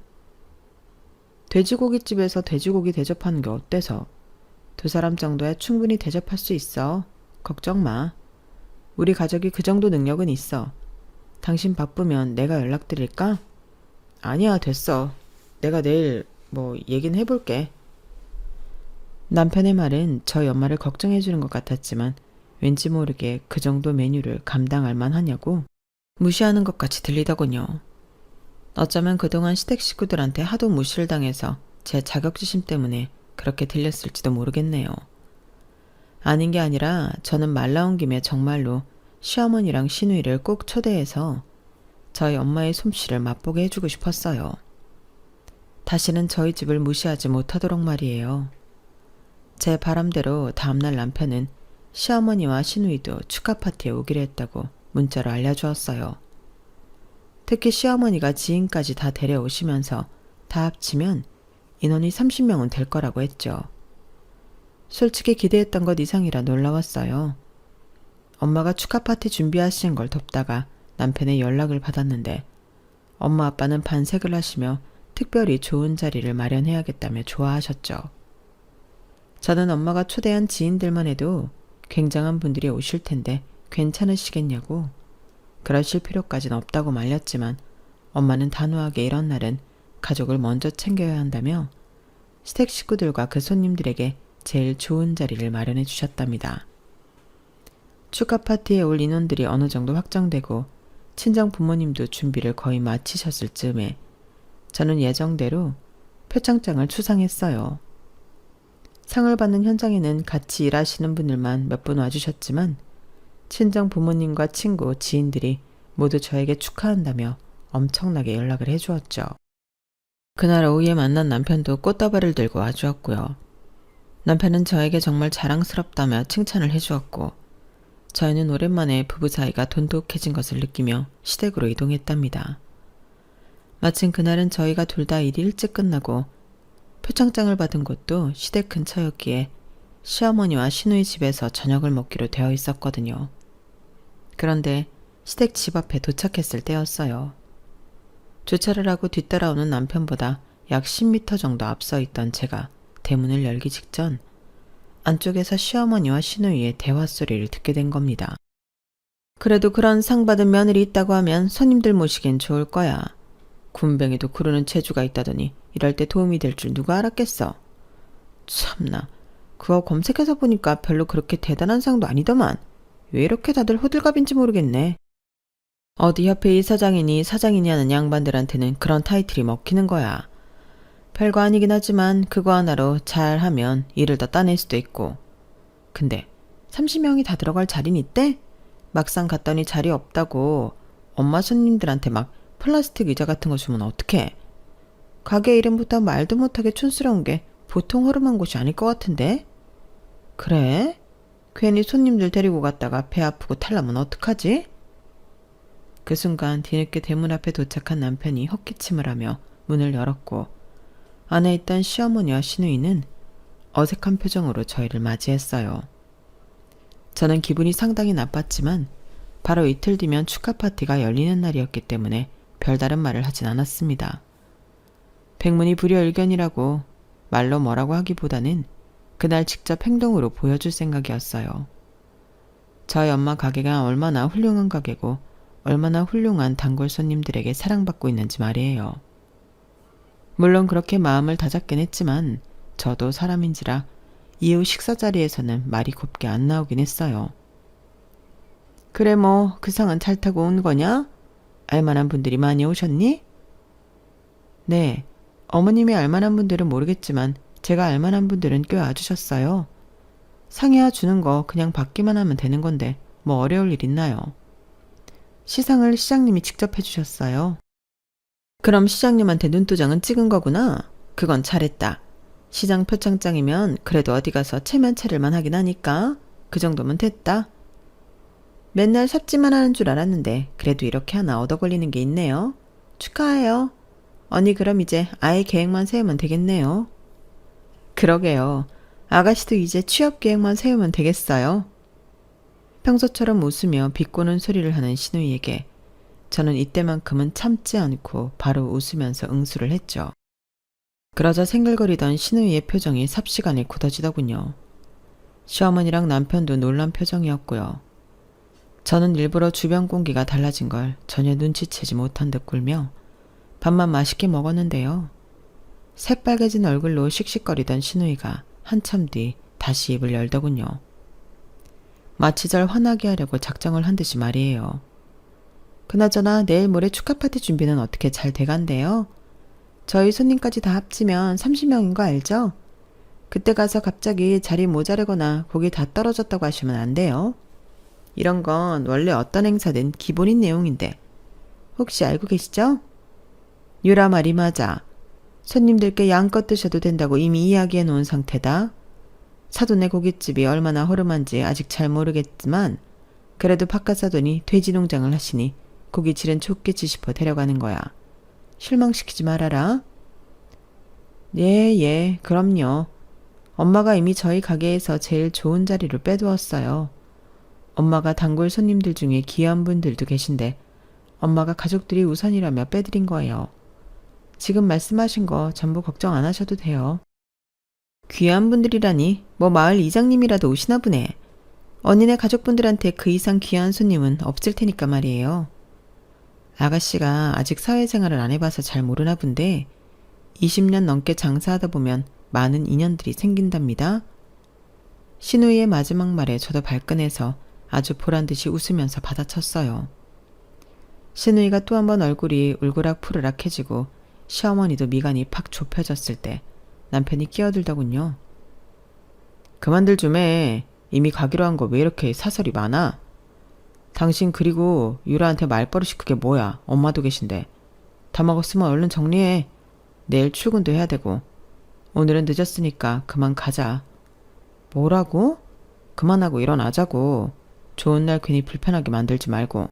돼지고기집에서 돼지고기 대접하는 게 어때서? 두 사람 정도에 충분히 대접할 수 있어. 걱정 마. 우리 가족이 그 정도 능력은 있어. 당신 바쁘면 내가 연락드릴까? 아니야, 됐어. 내가 내일 얘긴 해볼게. 남편의 말은 저희 엄마를 걱정해주는 것 같았지만 왠지 모르게 그 정도 메뉴를 감당할 만하냐고 무시하는 것 같이 들리더군요. 어쩌면 그동안 시댁 식구들한테 하도 무시를 당해서 제 자격지심 때문에 그렇게 들렸을지도 모르겠네요. 아닌 게 아니라 저는 말 나온 김에 정말로 시어머니랑 시누이를 꼭 초대해서 저희 엄마의 솜씨를 맛보게 해주고 싶었어요. 다시는 저희 집을 무시하지 못하도록 말이에요. 제 바람대로 다음날 남편은 시어머니와 시누이도 축하 파티에 오기로 했다고 문자로 알려주었어요. 특히 시어머니가 지인까지 다 데려오시면서 다 합치면 인원이 30명은 될 거라고 했죠. 솔직히 기대했던 것 이상이라 놀라웠어요. 엄마가 축하 파티 준비하시는 걸 돕다가 남편의 연락을 받았는데 엄마 아빠는 반색을 하시며 특별히 좋은 자리를 마련해야겠다며 좋아하셨죠. 저는 엄마가 초대한 지인들만 해도 굉장한 분들이 오실 텐데 괜찮으시겠냐고 그러실 필요까진 없다고 말렸지만 엄마는 단호하게 이런 날은 가족을 먼저 챙겨야 한다며 시댁 식구들과 그 손님들에게 제일 좋은 자리를 마련해 주셨답니다. 축하 파티에 올 인원들이 어느 정도 확정되고 친정 부모님도 준비를 거의 마치셨을 즈음에 저는 예정대로 표창장을 추상했어요. 상을 받는 현장에는 같이 일하시는 분들만 몇 분 와주셨지만 친정 부모님과 친구, 지인들이 모두 저에게 축하한다며 엄청나게 연락을 해주었죠. 그날 오후에 만난 남편도 꽃다발을 들고 와주었고요. 남편은 저에게 정말 자랑스럽다며 칭찬을 해주었고 저희는 오랜만에 부부 사이가 돈독해진 것을 느끼며 시댁으로 이동했답니다. 마침 그날은 저희가 둘 다 일이 일찍 끝나고 표창장을 받은 곳도 시댁 근처였기에 시어머니와 시누이 집에서 저녁을 먹기로 되어 있었거든요. 그런데 시댁 집 앞에 도착했을 때였어요. 주차를 하고 뒤따라오는 남편보다 약 10m 정도 앞서 있던 제가 대문을 열기 직전 안쪽에서 시어머니와 시누이의 대화 소리를 듣게 된 겁니다. 그래도 그런 상 받은 며느리 있다고 하면 손님들 모시기엔 좋을 거야. 군뱅이도 구르는 재주가 있다더니 이럴 때 도움이 될 줄 누가 알았겠어. 참나, 그거 검색해서 보니까 별로 그렇게 대단한 상도 아니더만. 왜 이렇게 다들 호들갑인지 모르겠네. 어디 협회 이사장이니 사장이니 하는 양반들한테는 그런 타이틀이 먹히는 거야. 별거 아니긴 하지만 그거 하나로 잘하면 일을 더 따낼 수도 있고. 근데 30명이 다 들어갈 자리는 있대? 막상 갔더니 자리 없다고 엄마 손님들한테 막 플라스틱 의자 같은 거 주면 어떡해? 가게 이름부터 말도 못하게 촌스러운 게 보통 허름한 곳이 아닐 것 같은데? 그래? 괜히 손님들 데리고 갔다가 배 아프고 탈나면 어떡하지? 그 순간 뒤늦게 대문 앞에 도착한 남편이 헛기침을 하며 문을 열었고 안에 있던 시어머니와 시누이는 어색한 표정으로 저희를 맞이했어요. 저는 기분이 상당히 나빴지만 바로 이틀 뒤면 축하 파티가 열리는 날이었기 때문에 별다른 말을 하진 않았습니다. 백문이 불여일견이라고 말로 뭐라고 하기보다는 그날 직접 행동으로 보여줄 생각이었어요. 저희 엄마 가게가 얼마나 훌륭한 가게고 얼마나 훌륭한 단골 손님들에게 사랑받고 있는지 말이에요. 물론 그렇게 마음을 다잡긴 했지만 저도 사람인지라 이후 식사 자리에서는 말이 곱게 안 나오긴 했어요. 그래 뭐 그 상은 잘 타고 온 거냐? 알만한 분들이 많이 오셨니? 네, 어머님이 알만한 분들은 모르겠지만 제가 알만한 분들은 꽤 와주셨어요. 상이야 주는 거 그냥 받기만 하면 되는 건데 뭐 어려울 일 있나요? 시상을 시장님이 직접 해주셨어요. 그럼 시장님한테 눈도장은 찍은 거구나. 그건 잘했다. 시장 표창장이면 그래도 어디 가서 체면 차릴만 하긴 하니까 그 정도면 됐다. 맨날 삽질만 하는 줄 알았는데 그래도 이렇게 하나 얻어 걸리는 게 있네요. 축하해요. 언니 그럼 이제 아예 계획만 세우면 되겠네요. 그러게요. 아가씨도 이제 취업 계획만 세우면 되겠어요. 평소처럼 웃으며 비꼬는 소리를 하는 시누이에게 저는 이때만큼은 참지 않고 바로 웃으면서 응수를 했죠. 그러자 생글거리던 시누이의 표정이 삽시간에 굳어지더군요. 시어머니랑 남편도 놀란 표정이었고요. 저는 일부러 주변 공기가 달라진 걸 전혀 눈치채지 못한 듯 굴며 밥만 맛있게 먹었는데요. 새빨개진 얼굴로 씩씩거리던 신우이가 한참 뒤 다시 입을 열더군요. 마치 절 화나게 하려고 작정을 한 듯이 말이에요. 그나저나 내일 모레 축하 파티 준비는 어떻게 잘 돼간대요? 저희 손님까지 다 합치면 30명인 거 알죠? 그때 가서 갑자기 자리 모자르거나 고기 다 떨어졌다고 하시면 안 돼요. 이런 건 원래 어떤 행사든 기본인 내용인데 혹시 알고 계시죠? 유라 말이 맞아. 손님들께 양껏 드셔도 된다고 이미 이야기해 놓은 상태다. 사돈의 고깃집이 얼마나 허름한지 아직 잘 모르겠지만 그래도 바깥 사돈이 돼지 농장을 하시니 고깃질은 좋겠지 싶어 데려가는 거야. 실망시키지 말아라. 예, 그럼요. 엄마가 이미 저희 가게에서 제일 좋은 자리를 빼두었어요. 엄마가 단골 손님들 중에 귀한 분들도 계신데 엄마가 가족들이 우선이라며 빼드린 거예요. 지금 말씀하신 거 전부 걱정 안 하셔도 돼요. 귀한 분들이라니 뭐 마을 이장님이라도 오시나 보네. 언니네 가족분들한테 그 이상 귀한 손님은 없을 테니까 말이에요. 아가씨가 아직 사회생활을 안 해봐서 잘 모르나 본데 20년 넘게 장사하다 보면 많은 인연들이 생긴답니다. 신우이의 마지막 말에 저도 발끈해서 아주 보란듯이 웃으면서 받아쳤어요. 신우이가 또 한 번 얼굴이 울그락 푸르락해지고 시어머니도 미간이 팍 좁혀졌을 때 남편이 끼어들더군요. 그만들 좀 해. 이미 가기로 한 거 왜 이렇게 사설이 많아? 당신 그리고 유라한테 말버릇이 그게 뭐야. 엄마도 계신데. 다 먹었으면 얼른 정리해. 내일 출근도 해야 되고. 오늘은 늦었으니까 그만 가자. 뭐라고? 그만하고 일어나자고. 좋은 날 괜히 불편하게 만들지 말고.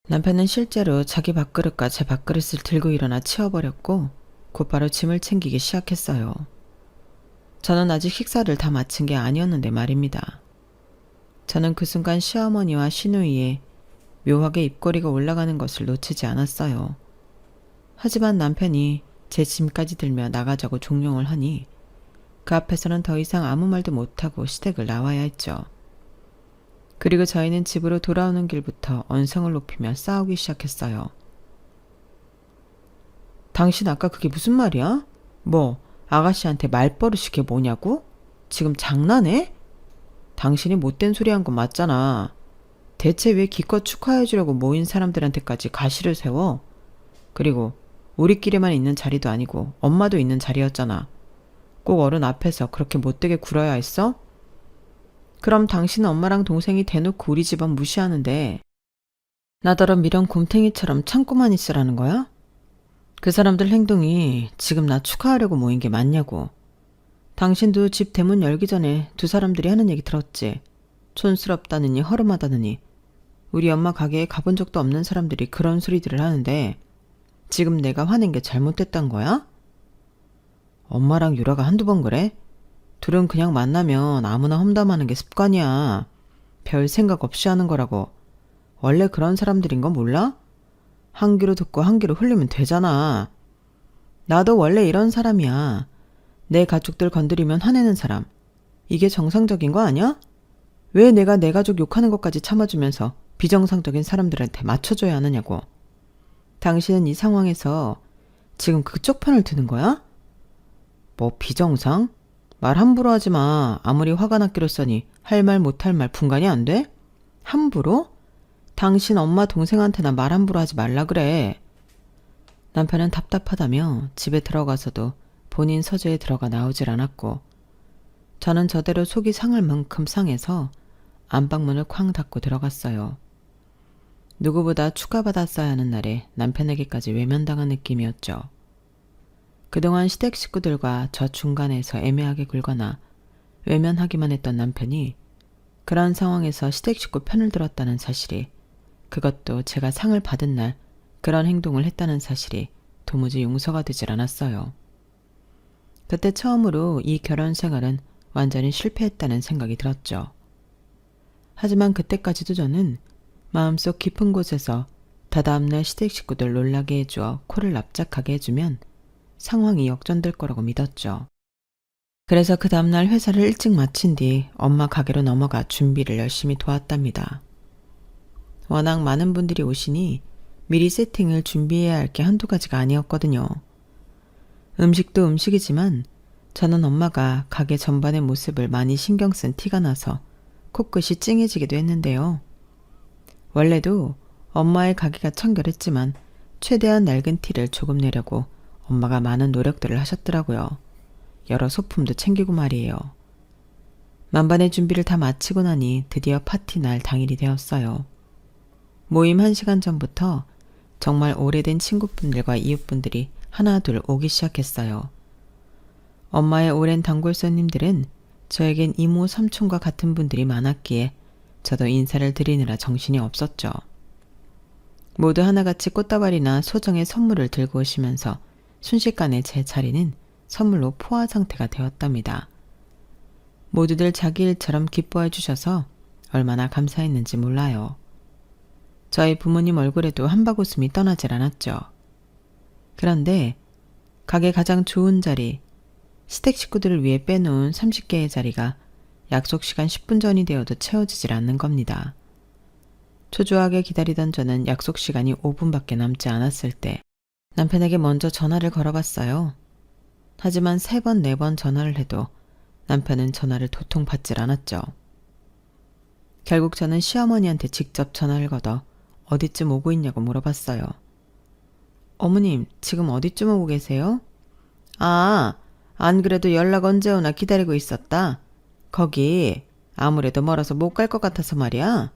남편은 실제로 자기 밥그릇과 제 밥그릇을 들고 일어나 치워버렸고 곧바로 짐을 챙기기 시작했어요. 저는 아직 식사를 다 마친 게 아니었는데 말입니다. 저는 그 순간 시어머니와 시누이의 묘하게 입꼬리가 올라가는 것을 놓치지 않았어요. 하지만 남편이 제 짐까지 들며 나가자고 종용을 하니 그 앞에서는 더 이상 아무 말도 못하고 시댁을 나와야 했죠. 그리고 저희는 집으로 돌아오는 길부터 언성을 높이며 싸우기 시작했어요. 당신 아까 그게 무슨 말이야? 뭐 아가씨한테 말버릇이 그게 뭐냐고? 지금 장난해? 당신이 못된 소리 한 건 맞잖아. 대체 왜 기껏 축하해주려고 모인 사람들한테까지 가시를 세워? 그리고 우리끼리만 있는 자리도 아니고 엄마도 있는 자리였잖아. 꼭 어른 앞에서 그렇게 못되게 굴어야 했어? 그럼 당신은 엄마랑 동생이 대놓고 우리 집안 무시하는데 나더러 미련 곰탱이처럼 참고만 있으라는 거야? 그 사람들 행동이 지금 나 축하하려고 모인 게 맞냐고. 당신도 집 대문 열기 전에 두 사람들이 하는 얘기 들었지. 촌스럽다느니 허름하다느니. 우리 엄마 가게에 가본 적도 없는 사람들이 그런 소리들을 하는데 지금 내가 화낸 게 잘못됐단 거야? 엄마랑 유라가 한두 번 그래? 둘은 그냥 만나면 아무나 험담하는 게 습관이야. 별 생각 없이 하는 거라고. 원래 그런 사람들인 거 몰라? 한 귀로 듣고 한 귀로 흘리면 되잖아. 나도 원래 이런 사람이야. 내 가족들 건드리면 화내는 사람. 이게 정상적인 거 아니야? 왜 내가 내 가족 욕하는 것까지 참아주면서 비정상적인 사람들한테 맞춰줘야 하느냐고. 당신은 이 상황에서 지금 그쪽 편을 드는 거야? 뭐 비정상? 말 함부로 하지 마. 아무리 화가 났기로 써니 할 말 못할 말 분간이 안 돼? 함부로? 당신 엄마 동생한테나 말 함부로 하지 말라 그래. 남편은 답답하다며 집에 들어가서도 본인 서재에 들어가 나오질 않았고 저는 저대로 속이 상할 만큼 상해서 안방문을 쾅 닫고 들어갔어요. 누구보다 축하받았어야 하는 날에 남편에게까지 외면당한 느낌이었죠. 그동안 시댁 식구들과 저 중간에서 애매하게 굴거나 외면하기만 했던 남편이 그런 상황에서 시댁 식구 편을 들었다는 사실이, 그것도 제가 상을 받은 날 그런 행동을 했다는 사실이 도무지 용서가 되질 않았어요. 그때 처음으로 이 결혼 생활은 완전히 실패했다는 생각이 들었죠. 하지만 그때까지도 저는 마음속 깊은 곳에서 다다음날 시댁 식구들 놀라게 해주어 코를 납작하게 해주면 상황이 역전될 거라고 믿었죠. 그래서 그 다음날 회사를 일찍 마친 뒤 엄마 가게로 넘어가 준비를 열심히 도왔답니다. 워낙 많은 분들이 오시니 미리 세팅을 준비해야 할 게 한두 가지가 아니었거든요. 음식도 음식이지만 저는 엄마가 가게 전반의 모습을 많이 신경 쓴 티가 나서 코끝이 찡해지기도 했는데요. 원래도 엄마의 가게가 청결했지만 최대한 낡은 티를 조금 내려고 엄마가 많은 노력들을 하셨더라고요. 여러 소품도 챙기고 말이에요. 만반의 준비를 다 마치고 나니 드디어 파티 날 당일이 되었어요. 모임 1시간 전부터 정말 오래된 친구분들과 이웃분들이 하나둘 오기 시작했어요. 엄마의 오랜 단골 손님들은 저에겐 이모, 삼촌과 같은 분들이 많았기에 저도 인사를 드리느라 정신이 없었죠. 모두 하나같이 꽃다발이나 소정의 선물을 들고 오시면서 순식간에 제 자리는 선물로 포화 상태가 되었답니다. 모두들 자기 일처럼 기뻐해 주셔서 얼마나 감사했는지 몰라요. 저희 부모님 얼굴에도 한바구음이 떠나질 않았죠. 그런데 가게 가장 좋은 자리, 시댁 식구들을 위해 빼놓은 30개의 자리가 약속 시간 10분 전이 되어도 채워지질 않는 겁니다. 초조하게 기다리던 저는 약속 시간이 5분밖에 남지 않았을 때 남편에게 먼저 전화를 걸어봤어요. 하지만 3번, 4번 전화를 해도 남편은 전화를 도통 받질 않았죠. 결국 저는 시어머니한테 직접 전화를 걸어 어디쯤 오고 있냐고 물어봤어요. 어머님, 지금 어디쯤 오고 계세요? 아, 안 그래도 연락 언제 오나 기다리고 있었다. 거기 아무래도 멀어서 못 갈 것 같아서 말이야.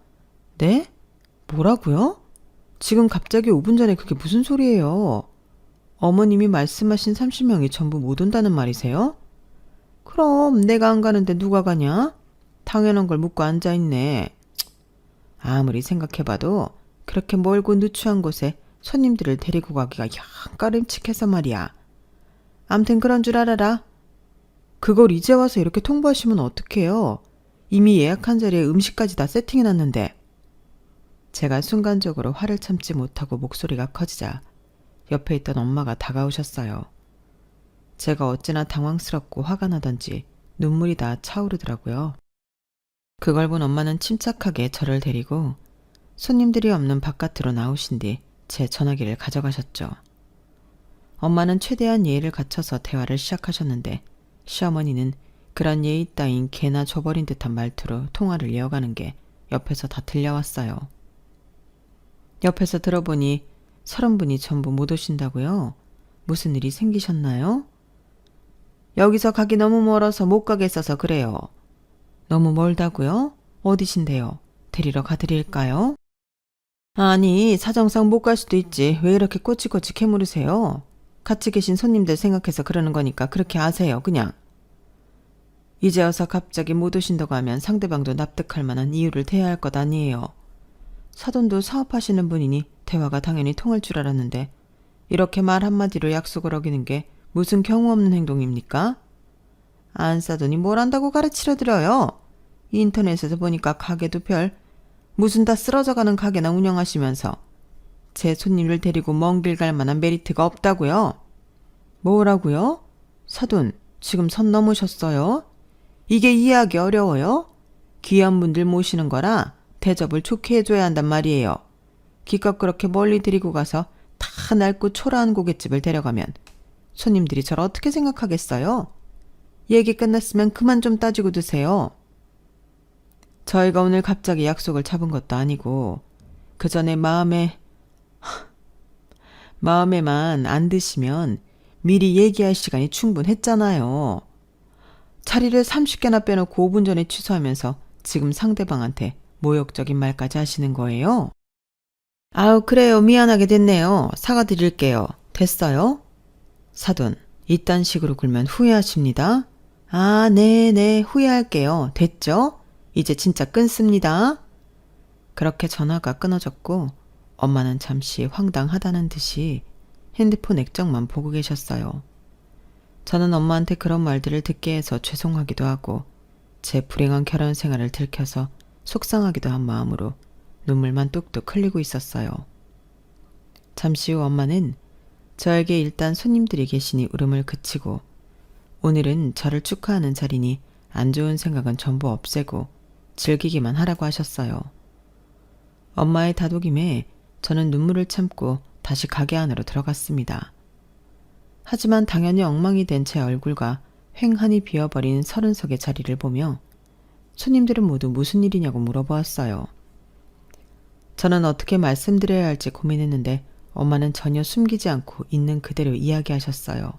네? 뭐라고요? 지금 갑자기 5분 전에 그게 무슨 소리예요? 어머님이 말씀하신 30명이 전부 못 온다는 말이세요? 그럼 내가 안 가는데 누가 가냐? 당연한 걸 묻고 앉아있네. 아무리 생각해봐도 그렇게 멀고 누추한 곳에 손님들을 데리고 가기가 영 꺼림칙해서 말이야. 암튼 그런 줄 알아라. 그걸 이제 와서 이렇게 통보하시면 어떡해요? 이미 예약한 자리에 음식까지 다 세팅해놨는데. 제가 순간적으로 화를 참지 못하고 목소리가 커지자 옆에 있던 엄마가 다가오셨어요. 제가 어찌나 당황스럽고 화가 나던지 눈물이 다 차오르더라고요. 그걸 본 엄마는 침착하게 저를 데리고 손님들이 없는 바깥으로 나오신 뒤 제 전화기를 가져가셨죠. 엄마는 최대한 예의를 갖춰서 대화를 시작하셨는데 시어머니는 그런 예의 따윈 개나 줘버린 듯한 말투로 통화를 이어가는 게 옆에서 다 들려왔어요. 옆에서 들어보니 30분이 전부 못 오신다고요? 무슨 일이 생기셨나요? 여기서 가기 너무 멀어서 못 가겠어서 그래요. 너무 멀다고요? 어디신데요? 데리러 가드릴까요? 아니, 사정상 못 갈 수도 있지. 왜 이렇게 꼬치꼬치 캐물으세요? 같이 계신 손님들 생각해서 그러는 거니까 그렇게 아세요, 그냥. 이제 와서 갑자기 못 오신다고 하면 상대방도 납득할 만한 이유를 대야 할 것 아니에요. 사돈도 사업하시는 분이니 대화가 당연히 통할 줄 알았는데 이렇게 말 한마디로 약속을 어기는 게 무슨 경우 없는 행동입니까? 안 사돈이 뭘 안다고 가르치려 들어요. 인터넷에서 보니까 가게도 별 무슨 다 쓰러져가는 가게나 운영하시면서 제 손님을 데리고 먼 길 갈 만한 메리트가 없다고요? 뭐라고요? 사돈, 지금 선 넘으셨어요? 이게 이해하기 어려워요? 귀한 분들 모시는 거라 대접을 좋게 해줘야 한단 말이에요. 기껏 그렇게 멀리 데리고 가서 다 낡고 초라한 고깃집을 데려가면 손님들이 저를 어떻게 생각하겠어요? 얘기 끝났으면 그만 좀 따지고 드세요. 저희가 오늘 갑자기 약속을 잡은 것도 아니고 그 전에 마음에만 안 드시면 미리 얘기할 시간이 충분했잖아요. 자리를 30개나 빼놓고 5분 전에 취소하면서 지금 상대방한테 모욕적인 말까지 하시는 거예요? 아우, 그래요. 미안하게 됐네요. 사과드릴게요. 됐어요? 사돈, 이딴 식으로 굴면 후회하십니다. 아, 네네, 후회할게요. 됐죠? 이제 진짜 끊습니다. 그렇게 전화가 끊어졌고 엄마는 잠시 황당하다는 듯이 핸드폰 액정만 보고 계셨어요. 저는 엄마한테 그런 말들을 듣게 해서 죄송하기도 하고 제 불행한 결혼 생활을 들켜서 속상하기도 한 마음으로 눈물만 뚝뚝 흘리고 있었어요. 잠시 후 엄마는 저에게 일단 손님들이 계시니 울음을 그치고 오늘은 저를 축하하는 자리니 안 좋은 생각은 전부 없애고 즐기기만 하라고 하셨어요. 엄마의 다독임에 저는 눈물을 참고 다시 가게 안으로 들어갔습니다. 하지만 당연히 엉망이 된 제 얼굴과 횡하니 비어버린 30석의 자리를 보며 손님들은 모두 무슨 일이냐고 물어보았어요. 저는 어떻게 말씀드려야 할지 고민했는데 엄마는 전혀 숨기지 않고 있는 그대로 이야기하셨어요.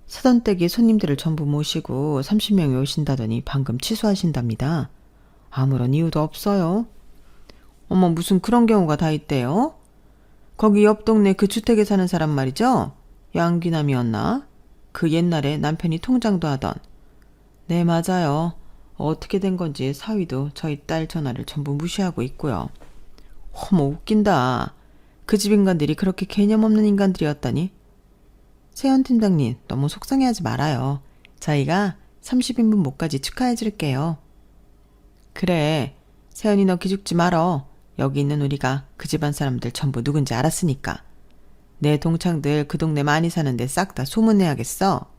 사돈댁이 손님들을 전부 모시고 30명이 오신다더니 방금 취소하신답니다. 아무런 이유도 없어요. 어머, 무슨 그런 경우가 다 있대요? 거기 옆 동네 그 주택에 사는 사람 말이죠? 양귀남이었나? 그 옛날에 남편이 통장도 하던. 네, 맞아요. 어떻게 된 건지 사위도 저희 딸 전화를 전부 무시하고 있고요. 어머, 웃긴다. 그 집 인간들이 그렇게 개념 없는 인간들이었다니. 세연 팀장님, 너무 속상해하지 말아요. 저희가 30인분 목까지 축하해 줄게요. 그래, 세연이 너 기죽지 말어. 여기 있는 우리가 그 집안 사람들 전부 누군지 알았으니까. 내 동창들 그 동네 많이 사는데 싹 다 소문내야겠어.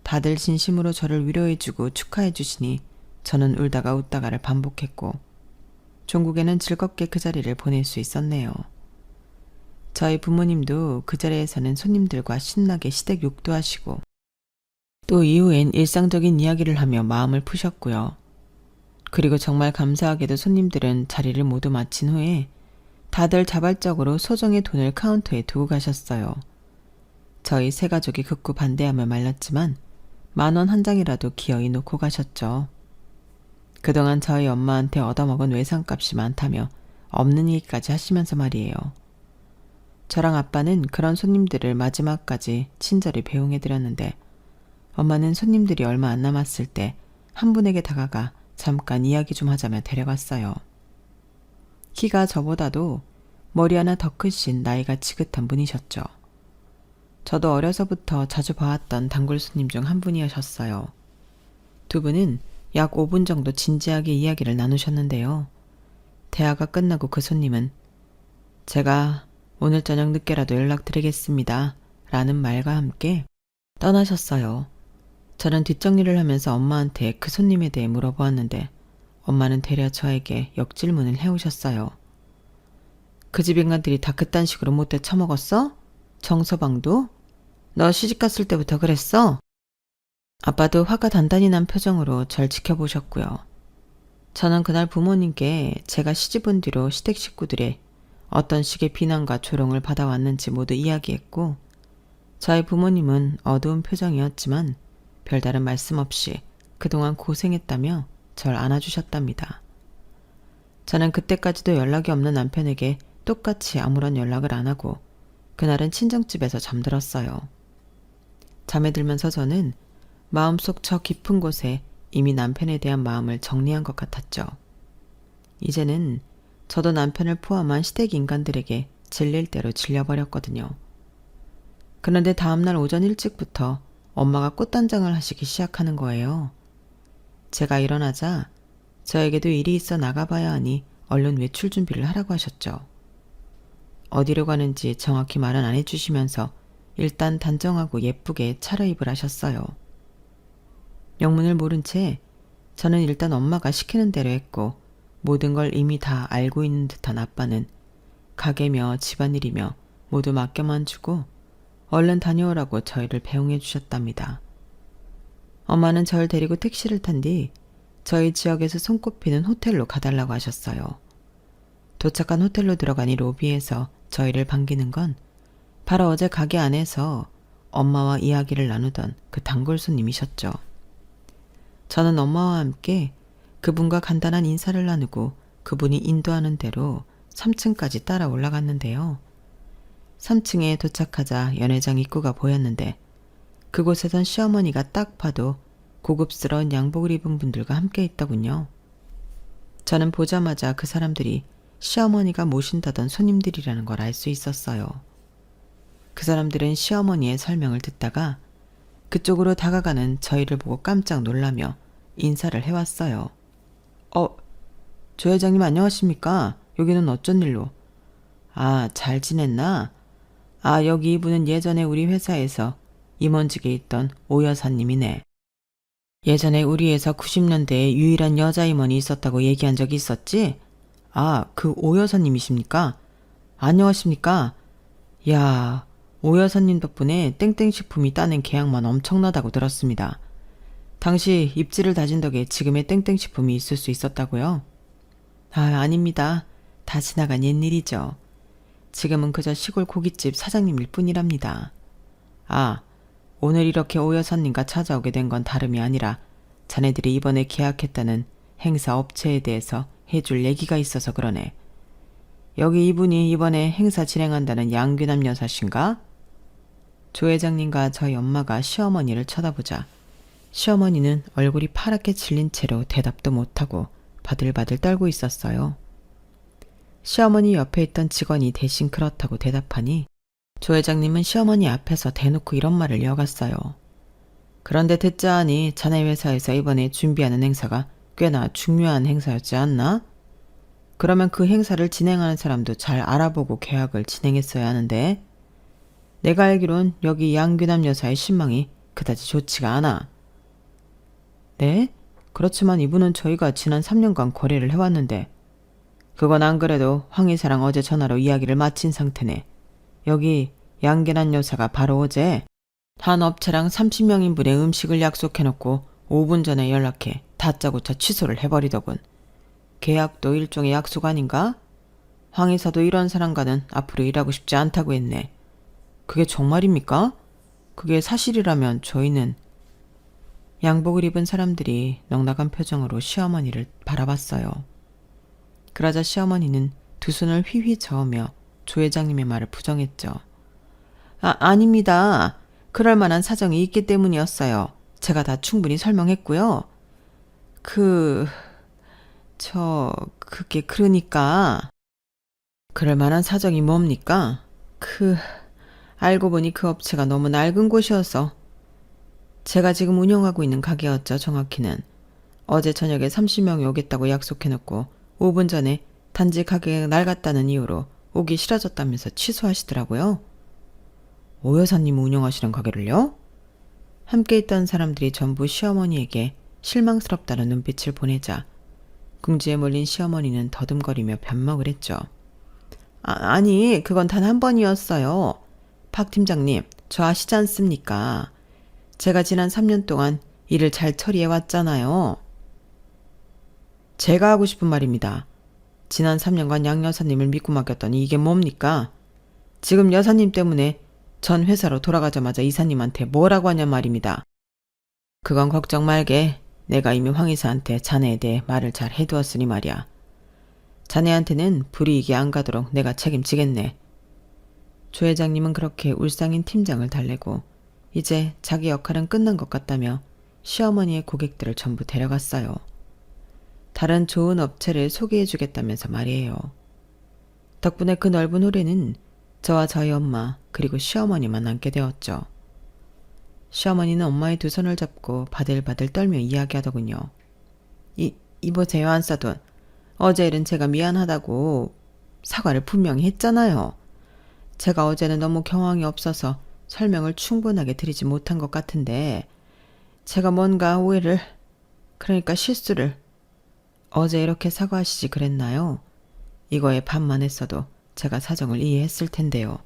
다들 진심으로 저를 위로해주고 축하해주시니 저는 울다가 웃다가를 반복했고 종국에는 즐겁게 그 자리를 보낼 수 있었네요. 저희 부모님도 그 자리에서는 손님들과 신나게 시댁 욕도 하시고 또 이후엔 일상적인 이야기를 하며 마음을 푸셨고요. 그리고 정말 감사하게도 손님들은 자리를 모두 마친 후에 다들 자발적으로 소정의 돈을 카운터에 두고 가셨어요. 저희 세 가족이 극구 반대하며 말렸지만 10,000원 한 장이라도 기어이 놓고 가셨죠. 그동안 저희 엄마한테 얻어먹은 외상값이 많다며 없는 얘기까지 하시면서 말이에요. 저랑 아빠는 그런 손님들을 마지막까지 친절히 배웅해드렸는데 엄마는 손님들이 얼마 안 남았을 때 한 분에게 다가가 잠깐 이야기 좀 하자며 데려갔어요. 키가 저보다도 머리 하나 더 크신 나이가 지긋한 분이셨죠. 저도 어려서부터 자주 봐왔던 단골 손님 중 한 분이셨어요. 두 분은 약 5분 정도 진지하게 이야기를 나누셨는데요. 대화가 끝나고 그 손님은 제가 오늘 저녁 늦게라도 연락드리겠습니다. 라는 말과 함께 떠나셨어요. 저는 뒷정리를 하면서 엄마한테 그 손님에 대해 물어보았는데 엄마는 되려 저에게 역질문을 해오셨어요. 그 집 인간들이 다 그딴 식으로 못돼 처먹었어? 정서방도? 너 시집갔을 때부터 그랬어? 아빠도 화가 단단히 난 표정으로 절 지켜보셨고요. 저는 그날 부모님께 제가 시집 온 뒤로 시댁 식구들의 어떤 식의 비난과 조롱을 받아왔는지 모두 이야기했고 저희 부모님은 어두운 표정이었지만 별다른 말씀 없이 그동안 고생했다며 절 안아주셨답니다. 저는 그때까지도 연락이 없는 남편에게 똑같이 아무런 연락을 안 하고 그날은 친정집에서 잠들었어요. 잠에 들면서 저는 마음속 저 깊은 곳에 이미 남편에 대한 마음을 정리한 것 같았죠. 이제는 저도 남편을 포함한 시댁 인간들에게 질릴 대로 질려버렸거든요. 그런데 다음날 오전 일찍부터 엄마가 꽃단장을 하시기 시작하는 거예요. 제가 일어나자 저에게도 일이 있어 나가봐야 하니 얼른 외출 준비를 하라고 하셨죠. 어디로 가는지 정확히 말은 안 해주시면서 일단 단정하고 예쁘게 차려입을 하셨어요. 영문을 모른 채 저는 일단 엄마가 시키는 대로 했고 모든 걸 이미 다 알고 있는 듯한 아빠는 가게며 집안일이며 모두 맡겨만 주고 얼른 다녀오라고 저희를 배웅해 주셨답니다. 엄마는 절 데리고 택시를 탄 뒤 저희 지역에서 손꼽히는 호텔로 가달라고 하셨어요. 도착한 호텔로 들어가니 로비에서 저희를 반기는 건 바로 어제 가게 안에서 엄마와 이야기를 나누던 그 단골 손님이셨죠. 저는 엄마와 함께 그분과 간단한 인사를 나누고 그분이 인도하는 대로 3층까지 따라 올라갔는데요. 3층에 도착하자 연회장 입구가 보였는데 그곳에선 시어머니가 딱 봐도 고급스러운 양복을 입은 분들과 함께 있더군요. 저는 보자마자 그 사람들이 시어머니가 모신다던 손님들이라는 걸 알 수 있었어요. 그 사람들은 시어머니의 설명을 듣다가 그쪽으로 다가가는 저희를 보고 깜짝 놀라며 인사를 해왔어요. 조 회장님 안녕하십니까? 여기는 어쩐 일로? 아, 잘 지냈나? 아, 여기 이분은 예전에 우리 회사에서 임원직에 있던 오 여사님이네. 예전에 우리 회사 90년대에 유일한 여자 임원이 있었다고 얘기한 적이 있었지? 아, 그 오 여사님이십니까? 안녕하십니까? 야, 오 여사님 덕분에 땡땡식품이 따낸 계약만 엄청나다고 들었습니다. 당시 입지를 다진 덕에 지금의 땡땡식품이 있을 수 있었다고요? 아, 아닙니다. 다 지나간 옛일이죠. 지금은 그저 시골 고깃집 사장님일 뿐이랍니다. 아, 오늘 이렇게 오 여사님과 찾아오게 된 건 다름이 아니라 자네들이 이번에 계약했다는 행사 업체에 대해서 해줄 얘기가 있어서 그러네. 여기 이분이 이번에 행사 진행한다는 양귀남 여사신가? 조 회장님과 저희 엄마가 시어머니를 쳐다보자 시어머니는 얼굴이 파랗게 질린 채로 대답도 못하고 바들바들 떨고 있었어요. 시어머니 옆에 있던 직원이 대신 그렇다고 대답하니 조 회장님은 시어머니 앞에서 대놓고 이런 말을 이어갔어요. 그런데 듣자 하니 자네 회사에서 이번에 준비하는 행사가 꽤나 중요한 행사였지 않나? 그러면 그 행사를 진행하는 사람도 잘 알아보고 계약을 진행했어야 하는데 내가 알기론 여기 양귀남 여사의 신망이 그다지 좋지가 않아. 네? 그렇지만 이분은 저희가 지난 3년간 거래를 해왔는데 그건 안 그래도 황 이사랑 어제 전화로 이야기를 마친 상태네. 여기 양귀남 여사가 바로 어제 한 업체랑 30명인분의 음식을 약속해놓고 5분 전에 연락해 다짜고짜 취소를 해버리더군. 계약도 일종의 약속 아닌가? 황 이사도 이런 사람과는 앞으로 일하고 싶지 않다고 했네. 그게 정말입니까? 그게 사실이라면 저희는 양복을 입은 사람들이 넉넉한 표정으로 시어머니를 바라봤어요. 그러자 시어머니는 두 손을 휘휘 저으며 조 회장님의 말을 부정했죠. 아닙니다. 그럴 만한 사정이 있기 때문이었어요. 제가 다 충분히 설명했고요. 그게 그러니까. 그럴 만한 사정이 뭡니까? 알고 보니 그 업체가 너무 낡은 곳이어서. 제가 지금 운영하고 있는 가게였죠, 정확히는. 어제 저녁에 30명이 오겠다고 약속해놓고 5분 전에 단지 가게가 낡았다는 이유로 오기 싫어졌다면서 취소하시더라고요. 오 여사님 운영하시는 가게를요? 함께 있던 사람들이 전부 시어머니에게 실망스럽다는 눈빛을 보내자 궁지에 몰린 시어머니는 더듬거리며 변명을 했죠. 아니, 그건 단 한 번이었어요. 박 팀장님, 저 아시지 않습니까? 제가 지난 3년 동안 일을 잘 처리해 왔잖아요. 제가 하고 싶은 말입니다. 지난 3년간 양 여사님을 믿고 맡겼더니 이게 뭡니까? 지금 여사님 때문에 전 회사로 돌아가자마자 이사님한테 뭐라고 하냐 말입니다. 그건 걱정 말게. 내가 이미 황 이사한테 자네에 대해 말을 잘 해두었으니 말이야. 자네한테는 불이익이 안 가도록 내가 책임지겠네. 조 회장님은 그렇게 울상인 팀장을 달래고 이제 자기 역할은 끝난 것 같다며 시어머니의 고객들을 전부 데려갔어요. 다른 좋은 업체를 소개해주겠다면서 말이에요. 덕분에 그 넓은 홀에는 저와 저희 엄마 그리고 시어머니만 앉게 되었죠. 시어머니는 엄마의 두 손을 잡고 바들바들 떨며 이야기하더군요. 이보세요 안사돈. 어제 일은 제가 미안하다고 사과를 분명히 했잖아요. 제가 어제는 너무 경황이 없어서 설명을 충분하게 드리지 못한 것 같은데 제가 뭔가 오해를 그러니까 실수를 어제 이렇게 사과하시지 그랬나요? 이거에 반만 했어도 제가 사정을 이해했을 텐데요.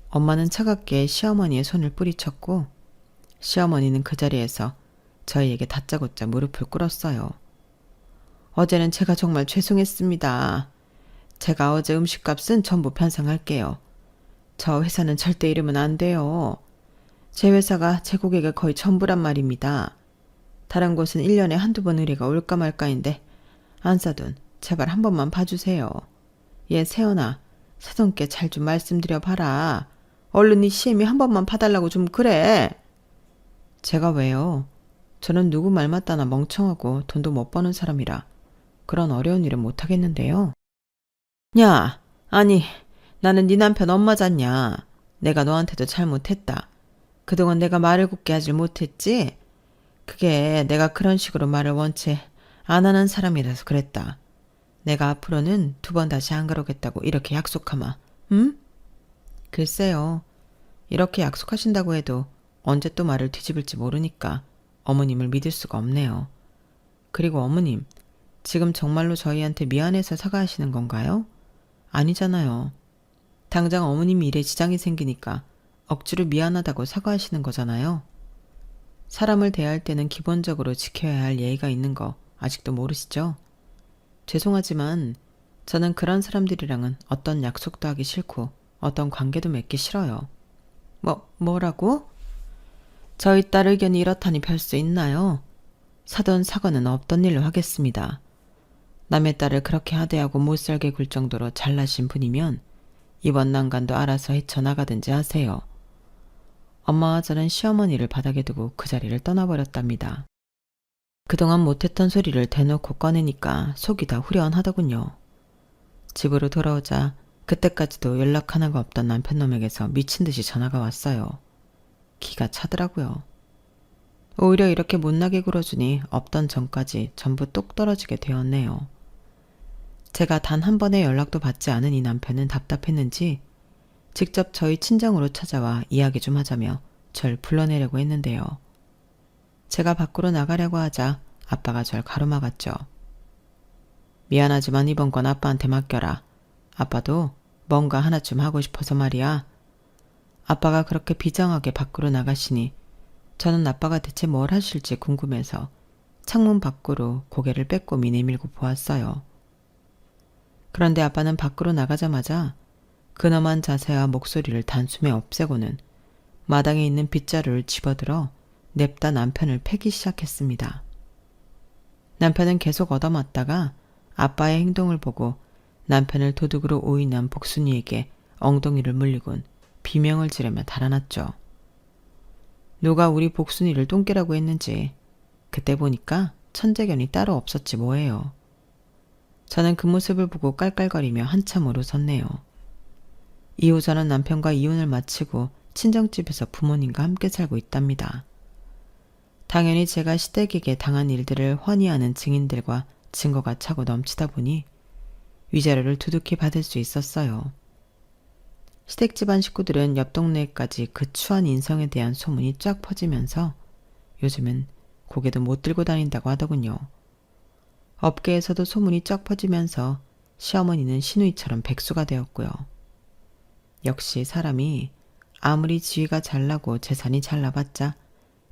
엄마는 차갑게 시어머니의 손을 뿌리쳤고 시어머니는 그 자리에서 저희에게 다짜고짜 무릎을 꿇었어요. 어제는 제가 정말 죄송했습니다. 제가 어제 음식값은 전부 변상할게요. 저 회사는 절대 이러면 안 돼요. 제 회사가 제 고객의 거의 전부란 말입니다. 다른 곳은 1년에 한두 번 의뢰가 올까 말까인데 안사돈 제발 한 번만 봐주세요. 얘 세연아 사돈께 잘 좀 말씀드려 봐라. 얼른 이 시애미 한 번만 봐달라고 좀 그래. 제가 왜요? 저는 누구 말 맞다나 멍청하고 돈도 못 버는 사람이라 그런 어려운 일은 못하겠는데요. 야, 아니 나는 네 남편 엄마잖냐. 내가 너한테도 잘못했다. 그동안 내가 말을 곱게 하질 못했지? 그게 내가 그런 식으로 말을 원체 안 하는 사람이라서 그랬다. 내가 앞으로는 2번 다시 안 그러겠다고 이렇게 약속하마. 응? 글쎄요. 이렇게 약속하신다고 해도 언제 또 말을 뒤집을지 모르니까 어머님을 믿을 수가 없네요. 그리고 어머님, 지금 정말로 저희한테 미안해서 사과하시는 건가요? 아니잖아요. 당장 어머님 일에 지장이 생기니까 억지로 미안하다고 사과하시는 거잖아요. 사람을 대할 때는 기본적으로 지켜야 할 예의가 있는 거 아직도 모르시죠? 죄송하지만 저는 그런 사람들이랑은 어떤 약속도 하기 싫고 어떤 관계도 맺기 싫어요. 뭐라고? 저희 딸 의견이 이렇다니 별 수 있나요? 사돈 사과는 없던 일로 하겠습니다. 남의 딸을 그렇게 하대하고 못살게 굴 정도로 잘나신 분이면 이번 난간도 알아서 헤쳐나가든지 하세요. 엄마와 저는 시어머니를 바닥에 두고 그 자리를 떠나버렸답니다. 그동안 못했던 소리를 대놓고 꺼내니까 속이 다 후련하더군요. 집으로 돌아오자 그때까지도 연락 하나가 없던 남편놈에게서 미친 듯이 전화가 왔어요. 기가 차더라고요. 오히려 이렇게 못나게 굴어주니 없던 전까지 전부 똑 떨어지게 되었네요. 제가 단 한 번의 연락도 받지 않은 이 남편은 답답했는지 직접 저희 친정으로 찾아와 이야기 좀 하자며 절 불러내려고 했는데요. 제가 밖으로 나가려고 하자 아빠가 절 가로막았죠. 미안하지만 이번 건 아빠한테 맡겨라. 아빠도 뭔가 하나쯤 하고 싶어서 말이야. 아빠가 그렇게 비장하게 밖으로 나가시니 저는 아빠가 대체 뭘 하실지 궁금해서 창문 밖으로 고개를 빼꼼히 내밀고 보았어요. 그런데 아빠는 밖으로 나가자마자 근엄한 자세와 목소리를 단숨에 없애고는 마당에 있는 빗자루를 집어들어 냅다 남편을 패기 시작했습니다. 남편은 계속 얻어맞다가 아빠의 행동을 보고 남편을 도둑으로 오인한 복순이에게 엉덩이를 물리곤 비명을 지르며 달아났죠. 누가 우리 복순이를 똥개라고 했는지 그때 보니까 천재견이 따로 없었지 뭐예요. 저는 그 모습을 보고 깔깔거리며 한참 웃었네요. 이후 저는 남편과 이혼을 마치고 친정집에서 부모님과 함께 살고 있답니다. 당연히 제가 시댁에게 당한 일들을 환희하는 증인들과 증거가 차고 넘치다 보니 위자료를 두둑히 받을 수 있었어요. 시댁 집안 식구들은 옆 동네까지 그 추한 인성에 대한 소문이 쫙 퍼지면서 요즘은 고개도 못 들고 다닌다고 하더군요. 업계에서도 소문이 쫙 퍼지면서 시어머니는 신우이처럼 백수가 되었고요. 역시 사람이 아무리 지위가 잘나고 재산이 잘나봤자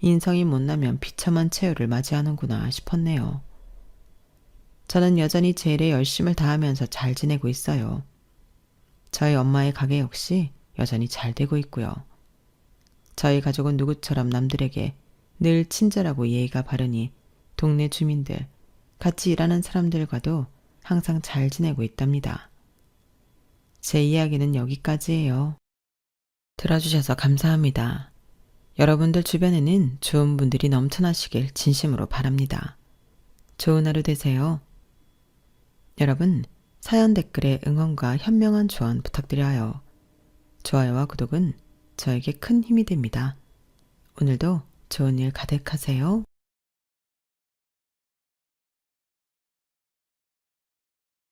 인성이 못나면 비참한 최후를 맞이하는구나 싶었네요. 저는 여전히 제 일에 열심을 다하면서 잘 지내고 있어요. 저희 엄마의 가게 역시 여전히 잘 되고 있고요. 저희 가족은 누구처럼 남들에게 늘 친절하고 예의가 바르니 동네 주민들, 같이 일하는 사람들과도 항상 잘 지내고 있답니다. 제 이야기는 여기까지예요. 들어주셔서 감사합니다. 여러분들 주변에는 좋은 분들이 넘쳐나시길 진심으로 바랍니다. 좋은 하루 되세요. 여러분, 사연 댓글에 응원과 현명한 조언 부탁드려요. 좋아요와 구독은 저에게 큰 힘이 됩니다. 오늘도 좋은 일 가득하세요.